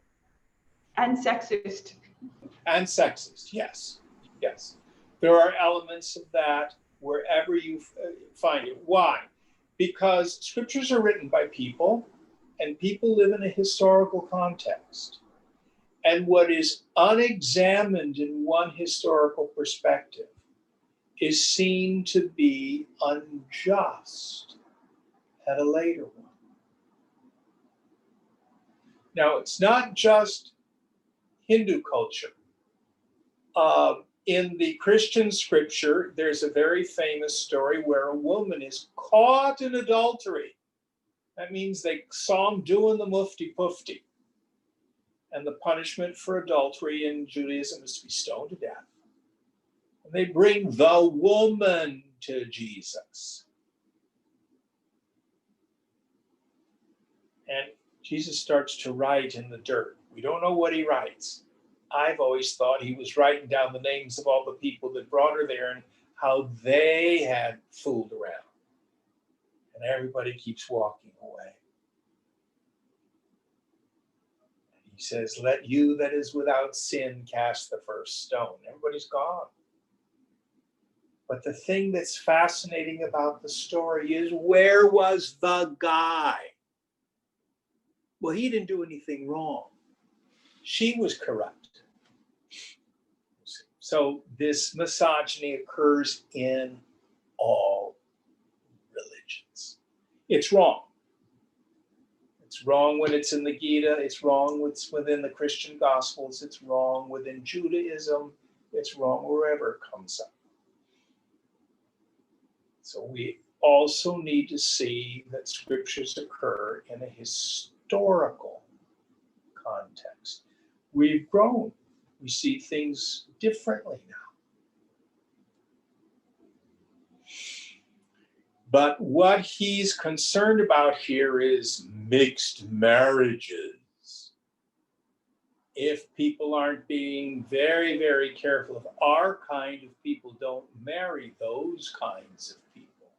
And sexist. And sexist, yes. Yes. There are elements of that wherever you find it. Why? Because scriptures are written by people, and people live in a historical context. And what is unexamined in one historical perspective is seen to be unjust at a later one. Now, it's not just Hindu culture. In the Christian scripture, there's a very famous story where a woman is caught in adultery. That means they saw him doing the mufti pufti. And the punishment for adultery in Judaism is to be stoned to death. And they bring the woman to Jesus. And Jesus starts to write in the dirt. We don't know what he writes. I've always thought he was writing down the names of all the people that brought her there and how they had fooled around. And everybody keeps walking away. And he says, let you that is without sin cast the first stone. Everybody's gone. But the thing that's fascinating about the story is, where was the guy? Well, he didn't do anything wrong. She was corrupt. So this misogyny occurs in all religions. It's wrong. It's wrong when it's in the Gita. It's wrong within the Christian Gospels. It's wrong within Judaism. It's wrong wherever it comes up. So we also need to see that scriptures occur in a historical context. We've grown. We see things differently now. But what he's concerned about here is mixed marriages. If people aren't being very, very careful, if our kind of people don't marry those kinds of people,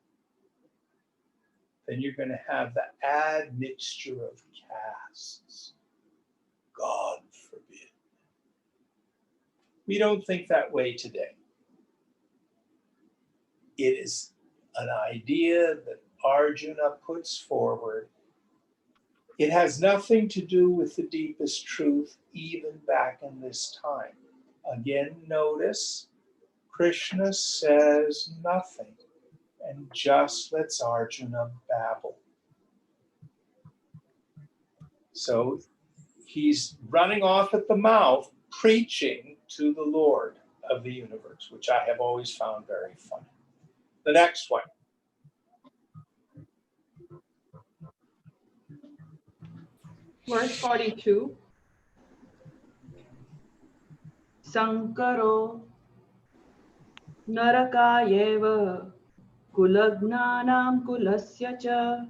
then you're going to have the admixture of castes. God forbid. We don't think that way today. It is an idea that Arjuna puts forward. It has nothing to do with the deepest truth, even back in this time. Again, notice Krishna says nothing and just lets Arjuna babble. So he's running off at the mouth, preaching to the Lord of the universe, which I have always found very funny. The next one. Verse 42. Sankaro narakayeva kulagnanam kulasya cha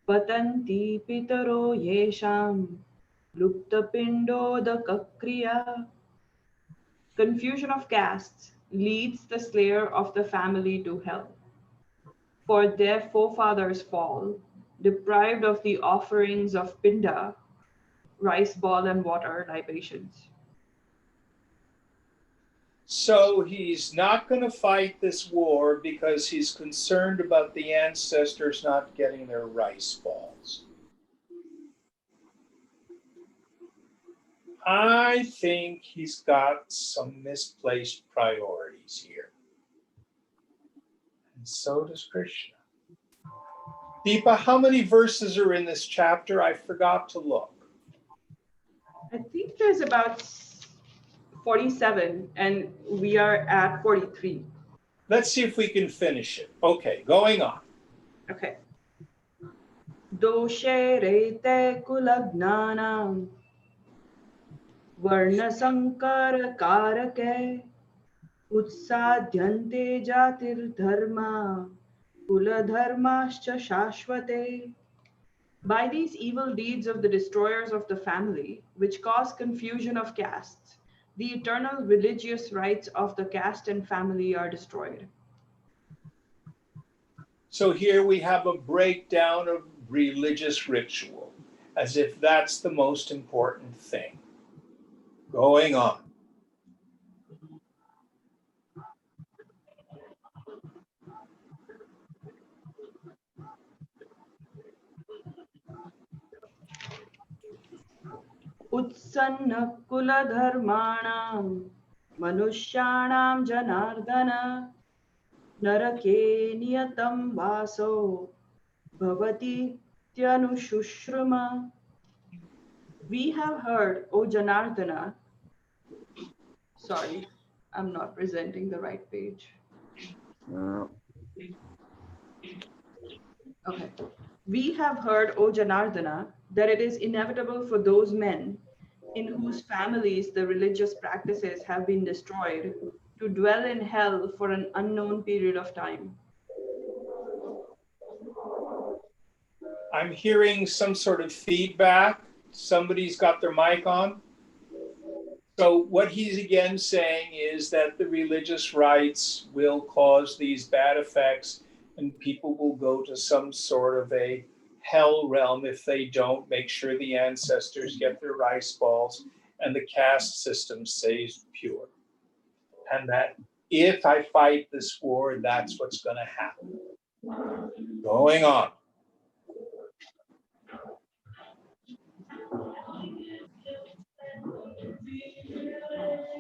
patanti pitaro yesham luptapindodakakriya. Confusion of castes leads the slayer of the family to hell. For their forefathers fall, deprived of the offerings of pinda, rice ball and water libations. So he's not going to fight this war because he's concerned about the ancestors not getting their rice balls. I think he's got some misplaced priorities here. And so does Krishna. Deepa, how many verses are in this chapter? I forgot to look. I think there's about 47 and we are at 43. Let's see if we can finish it. Okay, going on. Okay. Doshe rete kulagnanam varna sankara karake utsadhyante jatir dharma kula dharmascha shashvate. By these evil deeds of the destroyers of the family, which cause confusion of castes, the eternal religious rights of the caste and family are destroyed. So here we have a breakdown of religious ritual, as if that's the most important thing. Going on. Utsanna kula dharmanam manushyanam janardana narake niyatam vaso bhavati tyanushruma. We have heard, O Janardana. Sorry, I'm not presenting the right page. Okay. We have heard, O Janardana, that it is inevitable for those men in whose families the religious practices have been destroyed to dwell in hell for an unknown period of time. I'm hearing some sort of feedback. Somebody's got their mic on. So what he's again saying is that the religious rites will cause these bad effects, and people will go to some sort of a hell realm if they don't make sure the ancestors get their rice balls and the caste system stays pure. And that if I fight this war, that's what's going to happen. Going on.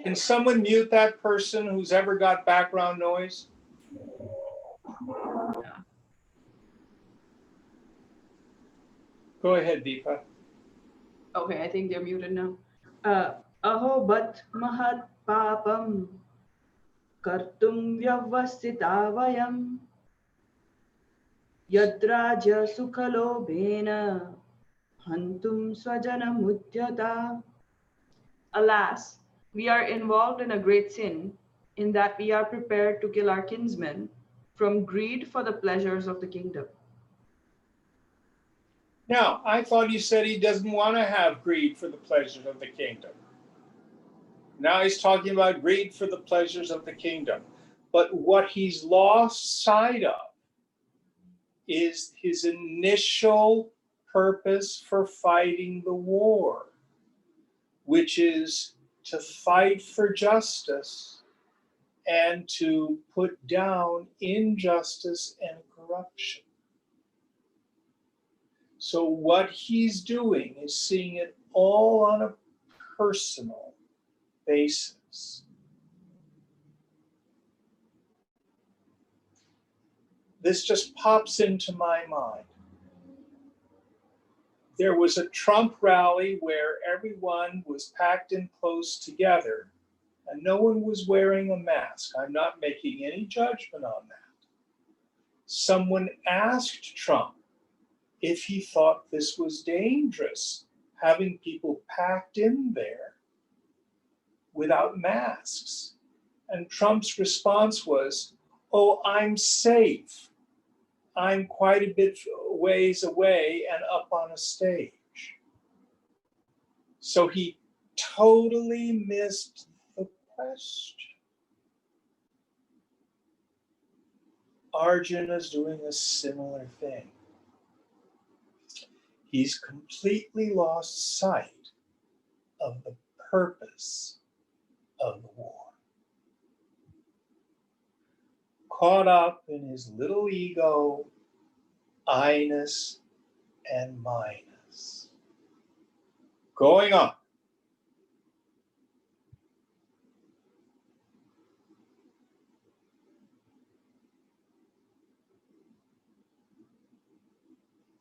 Can someone mute that person who's ever got background noise? Go ahead, Deepa. Okay, I think they're muted now. Aho bat mahat papam kartum vyavasita vayam yadraja sukhalobhena hantum swajanam udyata. Alas, we are involved in a great sin in that we are prepared to kill our kinsmen from greed for the pleasures of the kingdom. Now, I thought he said he doesn't want to have greed for the pleasures of the kingdom. Now he's talking about greed for the pleasures of the kingdom. But what he's lost sight of is his initial purpose for fighting the war, which is to fight for justice and to put down injustice and corruption. So what he's doing is seeing it all on a personal basis. This just pops into my mind. There was a Trump rally where everyone was packed in close together and no one was wearing a mask. I'm not making any judgment on that. Someone asked Trump if he thought this was dangerous, having people packed in there without masks. And Trump's response was, "Oh, I'm safe. I'm quite a bit ways away and up on a stage." So he totally missed the question. Arjuna's doing a similar thing. He's completely lost sight of the purpose of the war. Caught up in his little ego, I-ness and minus. Going on.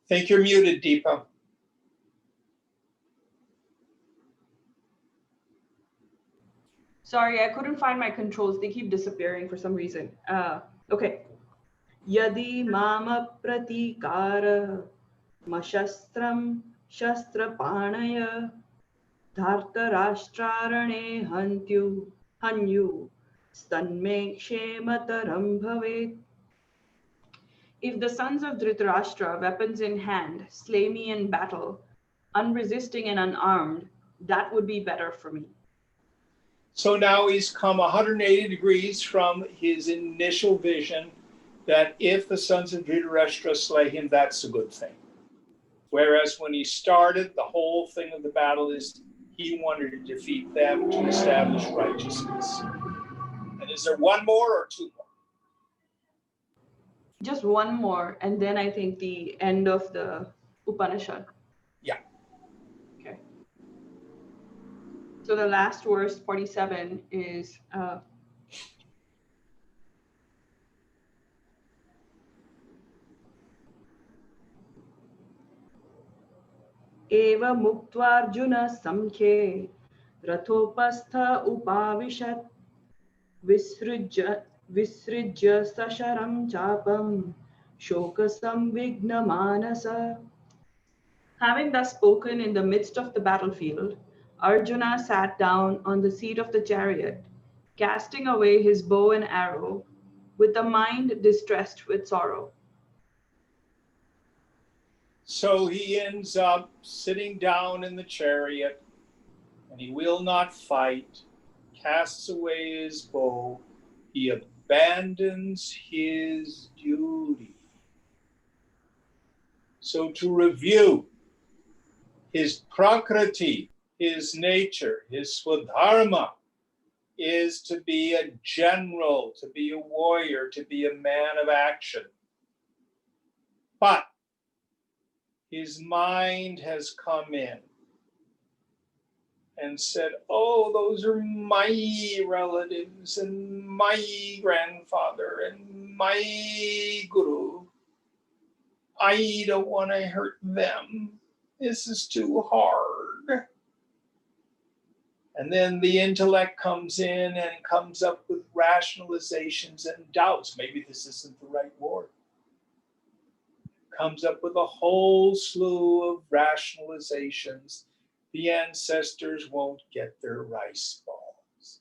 Think you're muted, Deepa. Sorry, I couldn't find my controls. They keep disappearing for some reason. Okay. Yadi mama pratikara mashastram shastrapanaya dhartarashtrarane hanyu stanme kshemataram bhavet. If the sons of Dhritarashtra, weapons in hand, slay me in battle, unresisting and unarmed, that would be better for me. So now he's come 180 degrees from his initial vision that if the sons of Dhritarashtra slay him, that's a good thing. Whereas when he started, the whole thing of the battle is he wanted to defeat them to establish righteousness. And is there one more or two more? Just one more, and then I think the end of the Upanishad. Yeah. Okay. So the last verse, 47, is Eva Muktvarjuna Samkhe Rathopastha Upavishat Visrijya Sasharam Chapam Shokasam Vigna Manasa. Having thus spoken in the midst of the battlefield, Arjuna sat down on the seat of the chariot, casting away his bow and arrow, with a mind distressed with sorrow. So he ends up sitting down in the chariot and he will not fight, casts away his bow, he abandons his duty. So to review, his prakriti, his nature, his swadharma, is to be a general, to be a warrior, to be a man of action. But his mind has come in and said, oh, those are my relatives and my grandfather and my guru. I don't want to hurt them. This is too hard. And then the intellect comes in and comes up with rationalizations and doubts. Maybe this isn't the right war. Comes up with a whole slew of rationalizations. The ancestors won't get their rice balls.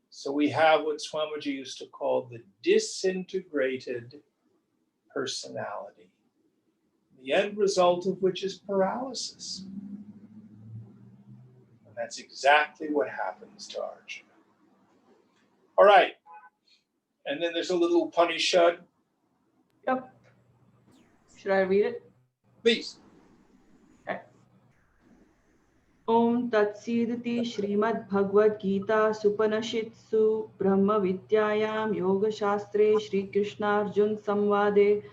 So we have what Swamiji used to call the disintegrated personality, the end result of which is paralysis. And that's exactly what happens to Arjuna. All right. And then there's a little Upanishad. Yep. Should I read it? Please. Om Tat Siditi Srimad Bhagwad Gita Supanashitsu Brahma Vidyayam Yoga Shastre Shri Krishna Arjun Samvade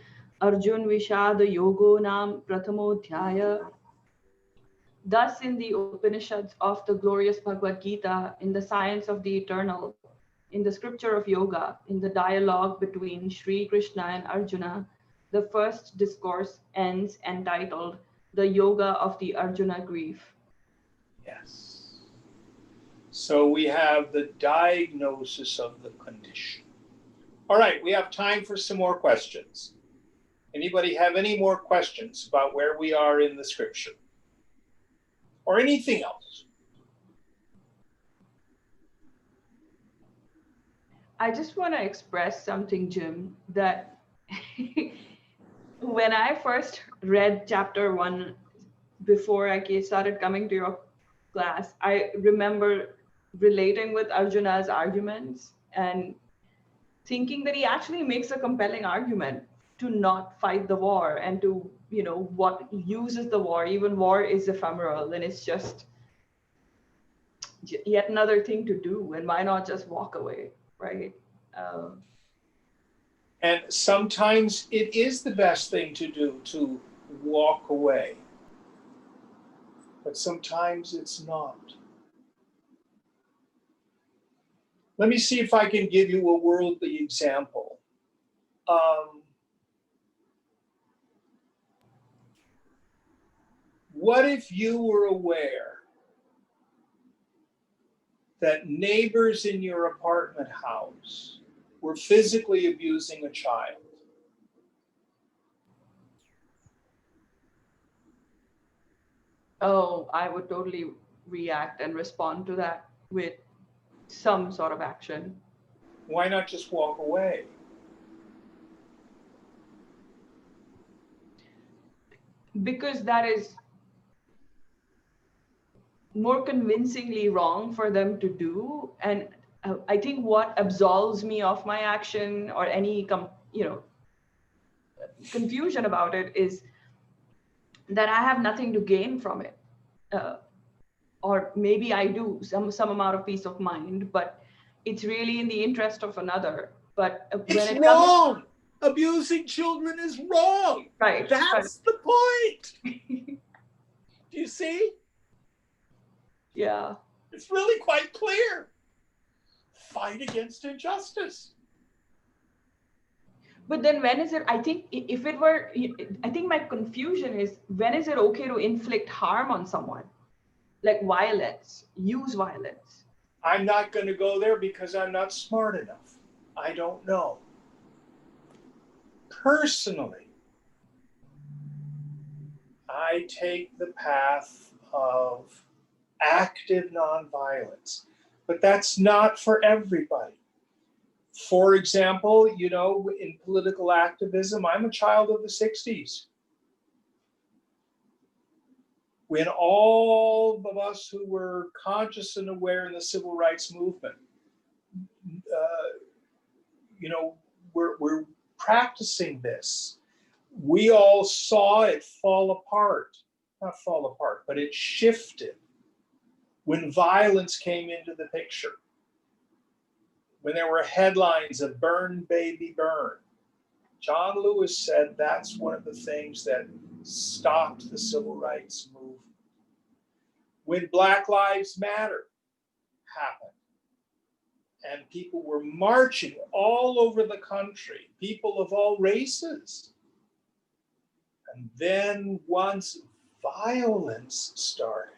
Arjun Vishad Yogo Nam Prathamodhyaya. Thus in the Upanishads of the glorious Bhagwad Gita, in the science of the eternal, in the scripture of yoga, in the dialogue between Shri Krishna and Arjuna, the first discourse ends entitled The Yoga of the Arjuna Grief. Yes. So we have the diagnosis of the condition. All right, we have time for some more questions. Anybody have any more questions about where we are in the scripture? Or anything else? I just want to express something, Jim, that when I first read chapter 1 before I started coming to your class, I remember relating with Arjuna's arguments and thinking that he actually makes a compelling argument to not fight the war and to, what uses the war. Even war is ephemeral and it's just yet another thing to do. And why not just walk away, right? And sometimes it is the best thing to do to walk away. But sometimes it's not. Let me see if I can give you a worldly example. What if you were aware that neighbors in your apartment house were physically abusing a child? Oh, I would totally react and respond to that with some sort of action. Why not just walk away? Because that is more convincingly wrong for them to do. And I think what absolves me of my action or any confusion about it is that I have nothing to gain from it. Or maybe I do some amount of peace of mind, but it's really in the interest of another. But when It's wrong. Abusing children is wrong. Right. That's the point. Do you see? Yeah. It's really quite clear. Fight against injustice. But then when is it, I think I think my confusion is, when is it okay to inflict harm on someone? Like violence, use violence. I'm not going to go there because I'm not smart enough. I don't know. Personally, I take the path of active nonviolence, but that's not for everybody. For example, in political activism, I'm a child of the 60s. when all of us who were conscious and aware in the civil rights movement, we're practicing this. We all saw it fall apart, not fall apart, but it shifted when violence came into the picture, when there were headlines of "Burn, Baby, Burn." John Lewis said that's one of the things that stopped the civil rights movement. When Black Lives Matter happened, and people were marching all over the country, people of all races. And then once violence started,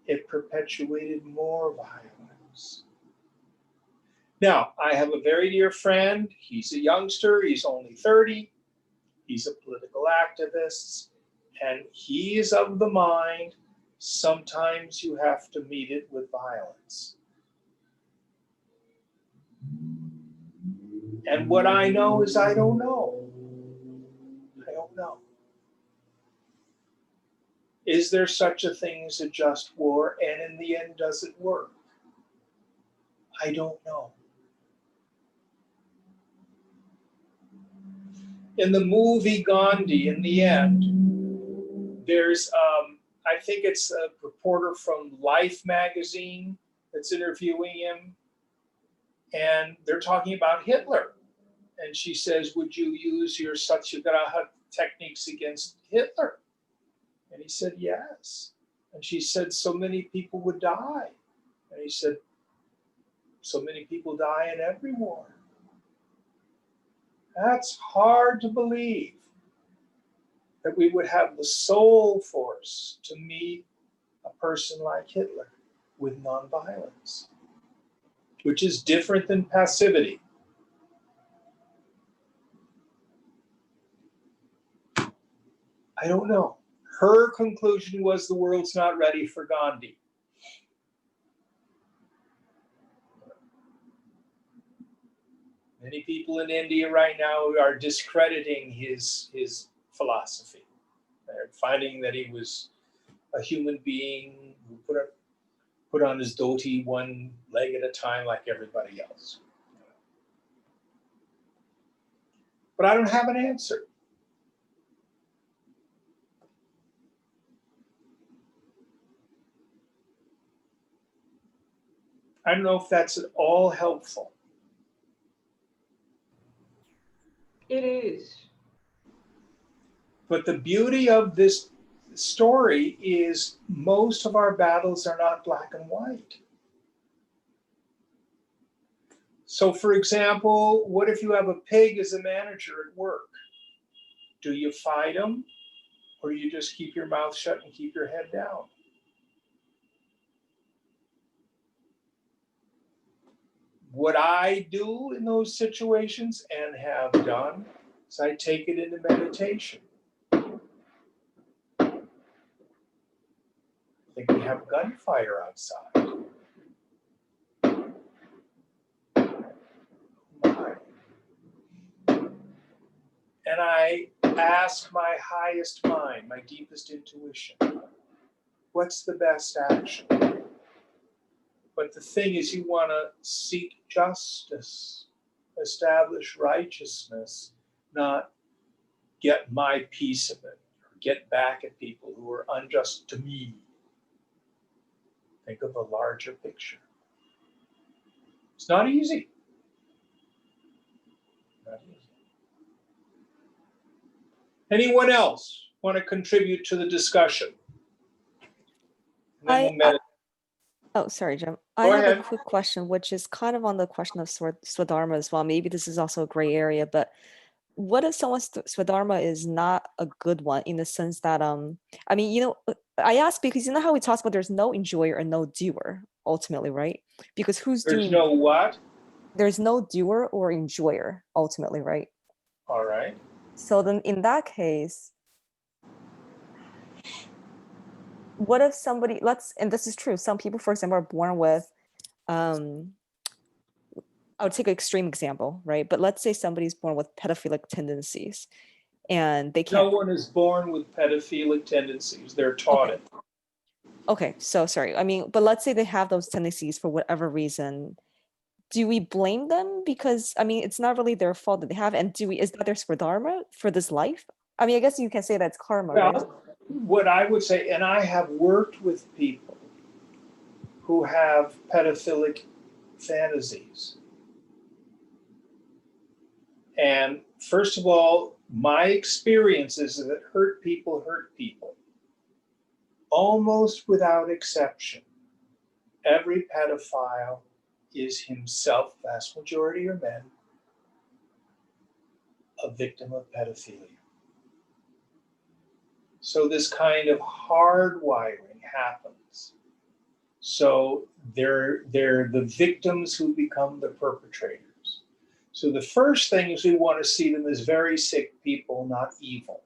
it perpetuated more violence. Now, I have a very dear friend. He's a youngster. He's only 30. He's a political activist. And he is of the mind, sometimes you have to meet it with violence. And what I know is I don't know. I don't know. Is there such a thing as a just war? And in the end, does it work? I don't know. In the movie Gandhi, in the end, there's, I think it's a reporter from Life magazine that's interviewing him. And they're talking about Hitler. And she says, would you use your satyagraha techniques against Hitler? And he said, yes. And she said, so many people would die. And he said, so many people die in every war. That's hard to believe, that we would have the soul force to meet a person like Hitler with nonviolence, which is different than passivity. I don't know. Her conclusion was the world's not ready for Gandhi. Many people in India right now are discrediting his philosophy. They're finding that he was a human being who put on his dhoti one leg at a time like everybody else. But I don't have an answer. I don't know if that's at all helpful. It is. But the beauty of this story is most of our battles are not black and white. So for example, what if you have a pig as a manager at work? Do you fight him, or do you just keep your mouth shut and keep your head down? What I do in those situations and have done is I take it into meditation. I think we have gunfire outside. And I ask my highest mind, my deepest intuition, what's the best action? But the thing is, you want to seek justice, establish righteousness, not get my piece of it, or get back at people who are unjust to me. Think of a larger picture. It's not easy. Not easy. Anyone else want to contribute to the discussion? And then we'll meditate. Oh, sorry, Jim. I Go have ahead. a quick question, which is kind of on the question of Swadharma as well. Maybe this is also a gray area, but what if someone's Swadharma is not a good one in the sense that, I mean, I ask because you know how we talked about there's no enjoyer and no doer ultimately, right? Because who's There's doing? no what? There's no doer or enjoyer ultimately, right? All right. So then in that case, what if somebody, and this is true, some people, for example, are born with, I would take an extreme example, right? But let's say somebody's born with pedophilic tendencies and they No can't. one is born with pedophilic tendencies. They're taught Okay. it. Okay, so sorry. I mean, but let's say they have those tendencies for whatever reason. Do we blame them? Because I mean, it's not really their fault that they have. And is that their swadharma for this life? I mean, I guess you can say that's karma, right? Well, what I would say, and I have worked with people who have pedophilic fantasies. And first of all, my experience is that hurt people, almost without exception. Every pedophile is himself, vast majority are men, a victim of pedophilia. So this kind of hardwiring happens. So they're the victims who become the perpetrators. So the first thing is we want to see them as very sick people, not evil.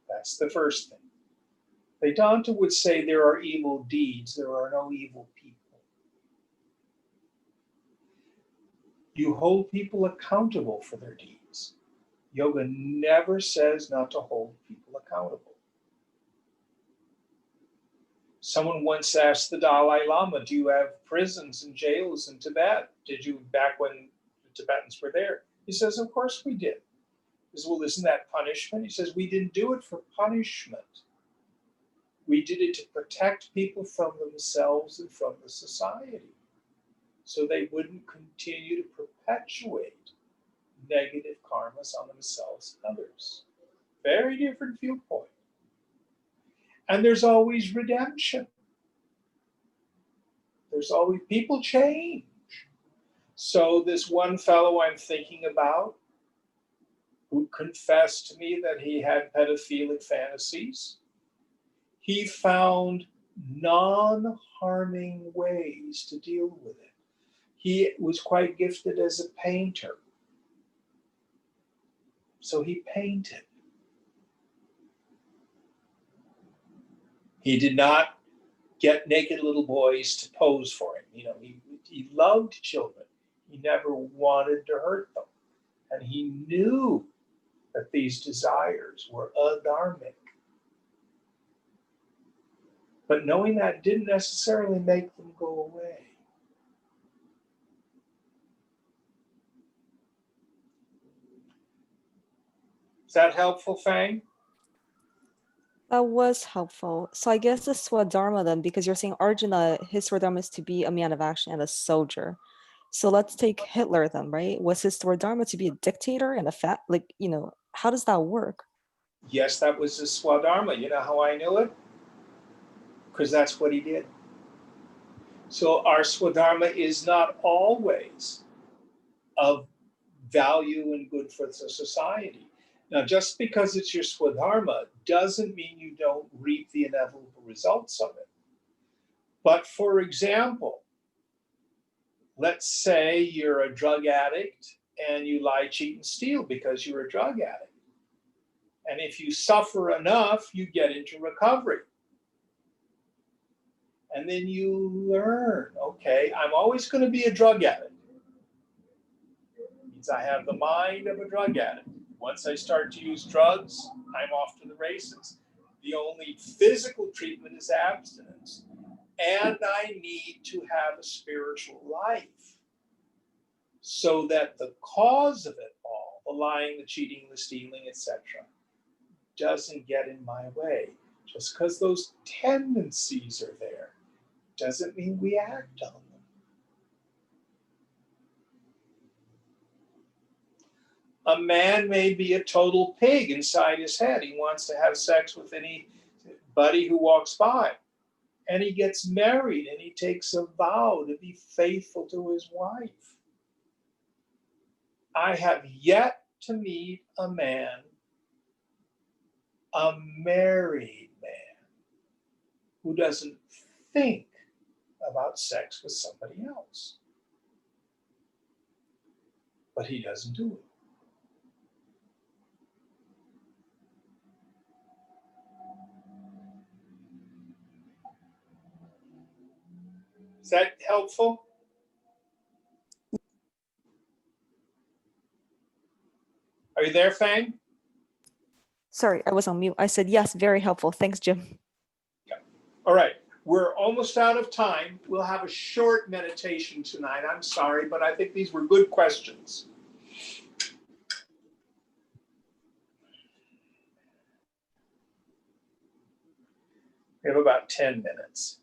That's the first thing. Vedanta would say there are evil deeds, there are no evil people. You hold people accountable for their deeds. Yoga never says not to hold people accountable. Someone once asked the Dalai Lama, do you have prisons and jails in Tibet? Did you back when the Tibetans were there? He says, of course we did. He says, well, isn't that punishment? He says, we didn't do it for punishment. We did it to protect people from themselves and from the society, so they wouldn't continue to perpetuate negative karmas on themselves and others. Very different viewpoint. And there's always redemption. There's always, people change. So this one fellow I'm thinking about, who confessed to me that he had pedophilic fantasies, he found non-harming ways to deal with it. He was quite gifted as a painter. So he painted. He did not get naked little boys to pose for him. You know, he loved children. He never wanted to hurt them. And he knew that these desires were adharmic. But knowing that didn't necessarily make them go away. Is that helpful, Fang? That was helpful. So I guess the Swadharma then, because you're saying Arjuna, his Swadharma is to be a man of action and a soldier. So let's take Hitler then, right? Was his Swadharma to be a dictator and a how does that work? Yes, that was his Swadharma. You know how I knew it? Because that's what he did. So our Swadharma is not always of value and good for the society. Now, just because it's your Swadharma doesn't mean you don't reap the inevitable results of it. But for example, let's say you're a drug addict and you lie, cheat, and steal because you're a drug addict. And if you suffer enough, you get into recovery. And then you learn, okay, I'm always going to be a drug addict. It means I have the mind of a drug addict. Once I start to use drugs, I'm off to the races. The only physical treatment is abstinence. And I need to have a spiritual life so that the cause of it all, the lying, the cheating, the stealing, etc., doesn't get in my way. Just because those tendencies are there doesn't mean we act on them. A man may be a total pig inside his head. He wants to have sex with anybody who walks by. And he gets married and he takes a vow to be faithful to his wife. I have yet to meet a married man, who doesn't think about sex with somebody else. But he doesn't do it. Is that helpful? Are you there, Fang? Sorry, I was on mute. I said yes, very helpful. Thanks, Jim. All right, we're almost out of time. We'll have a short meditation tonight. I'm sorry, but I think these were good questions. We have about 10 minutes.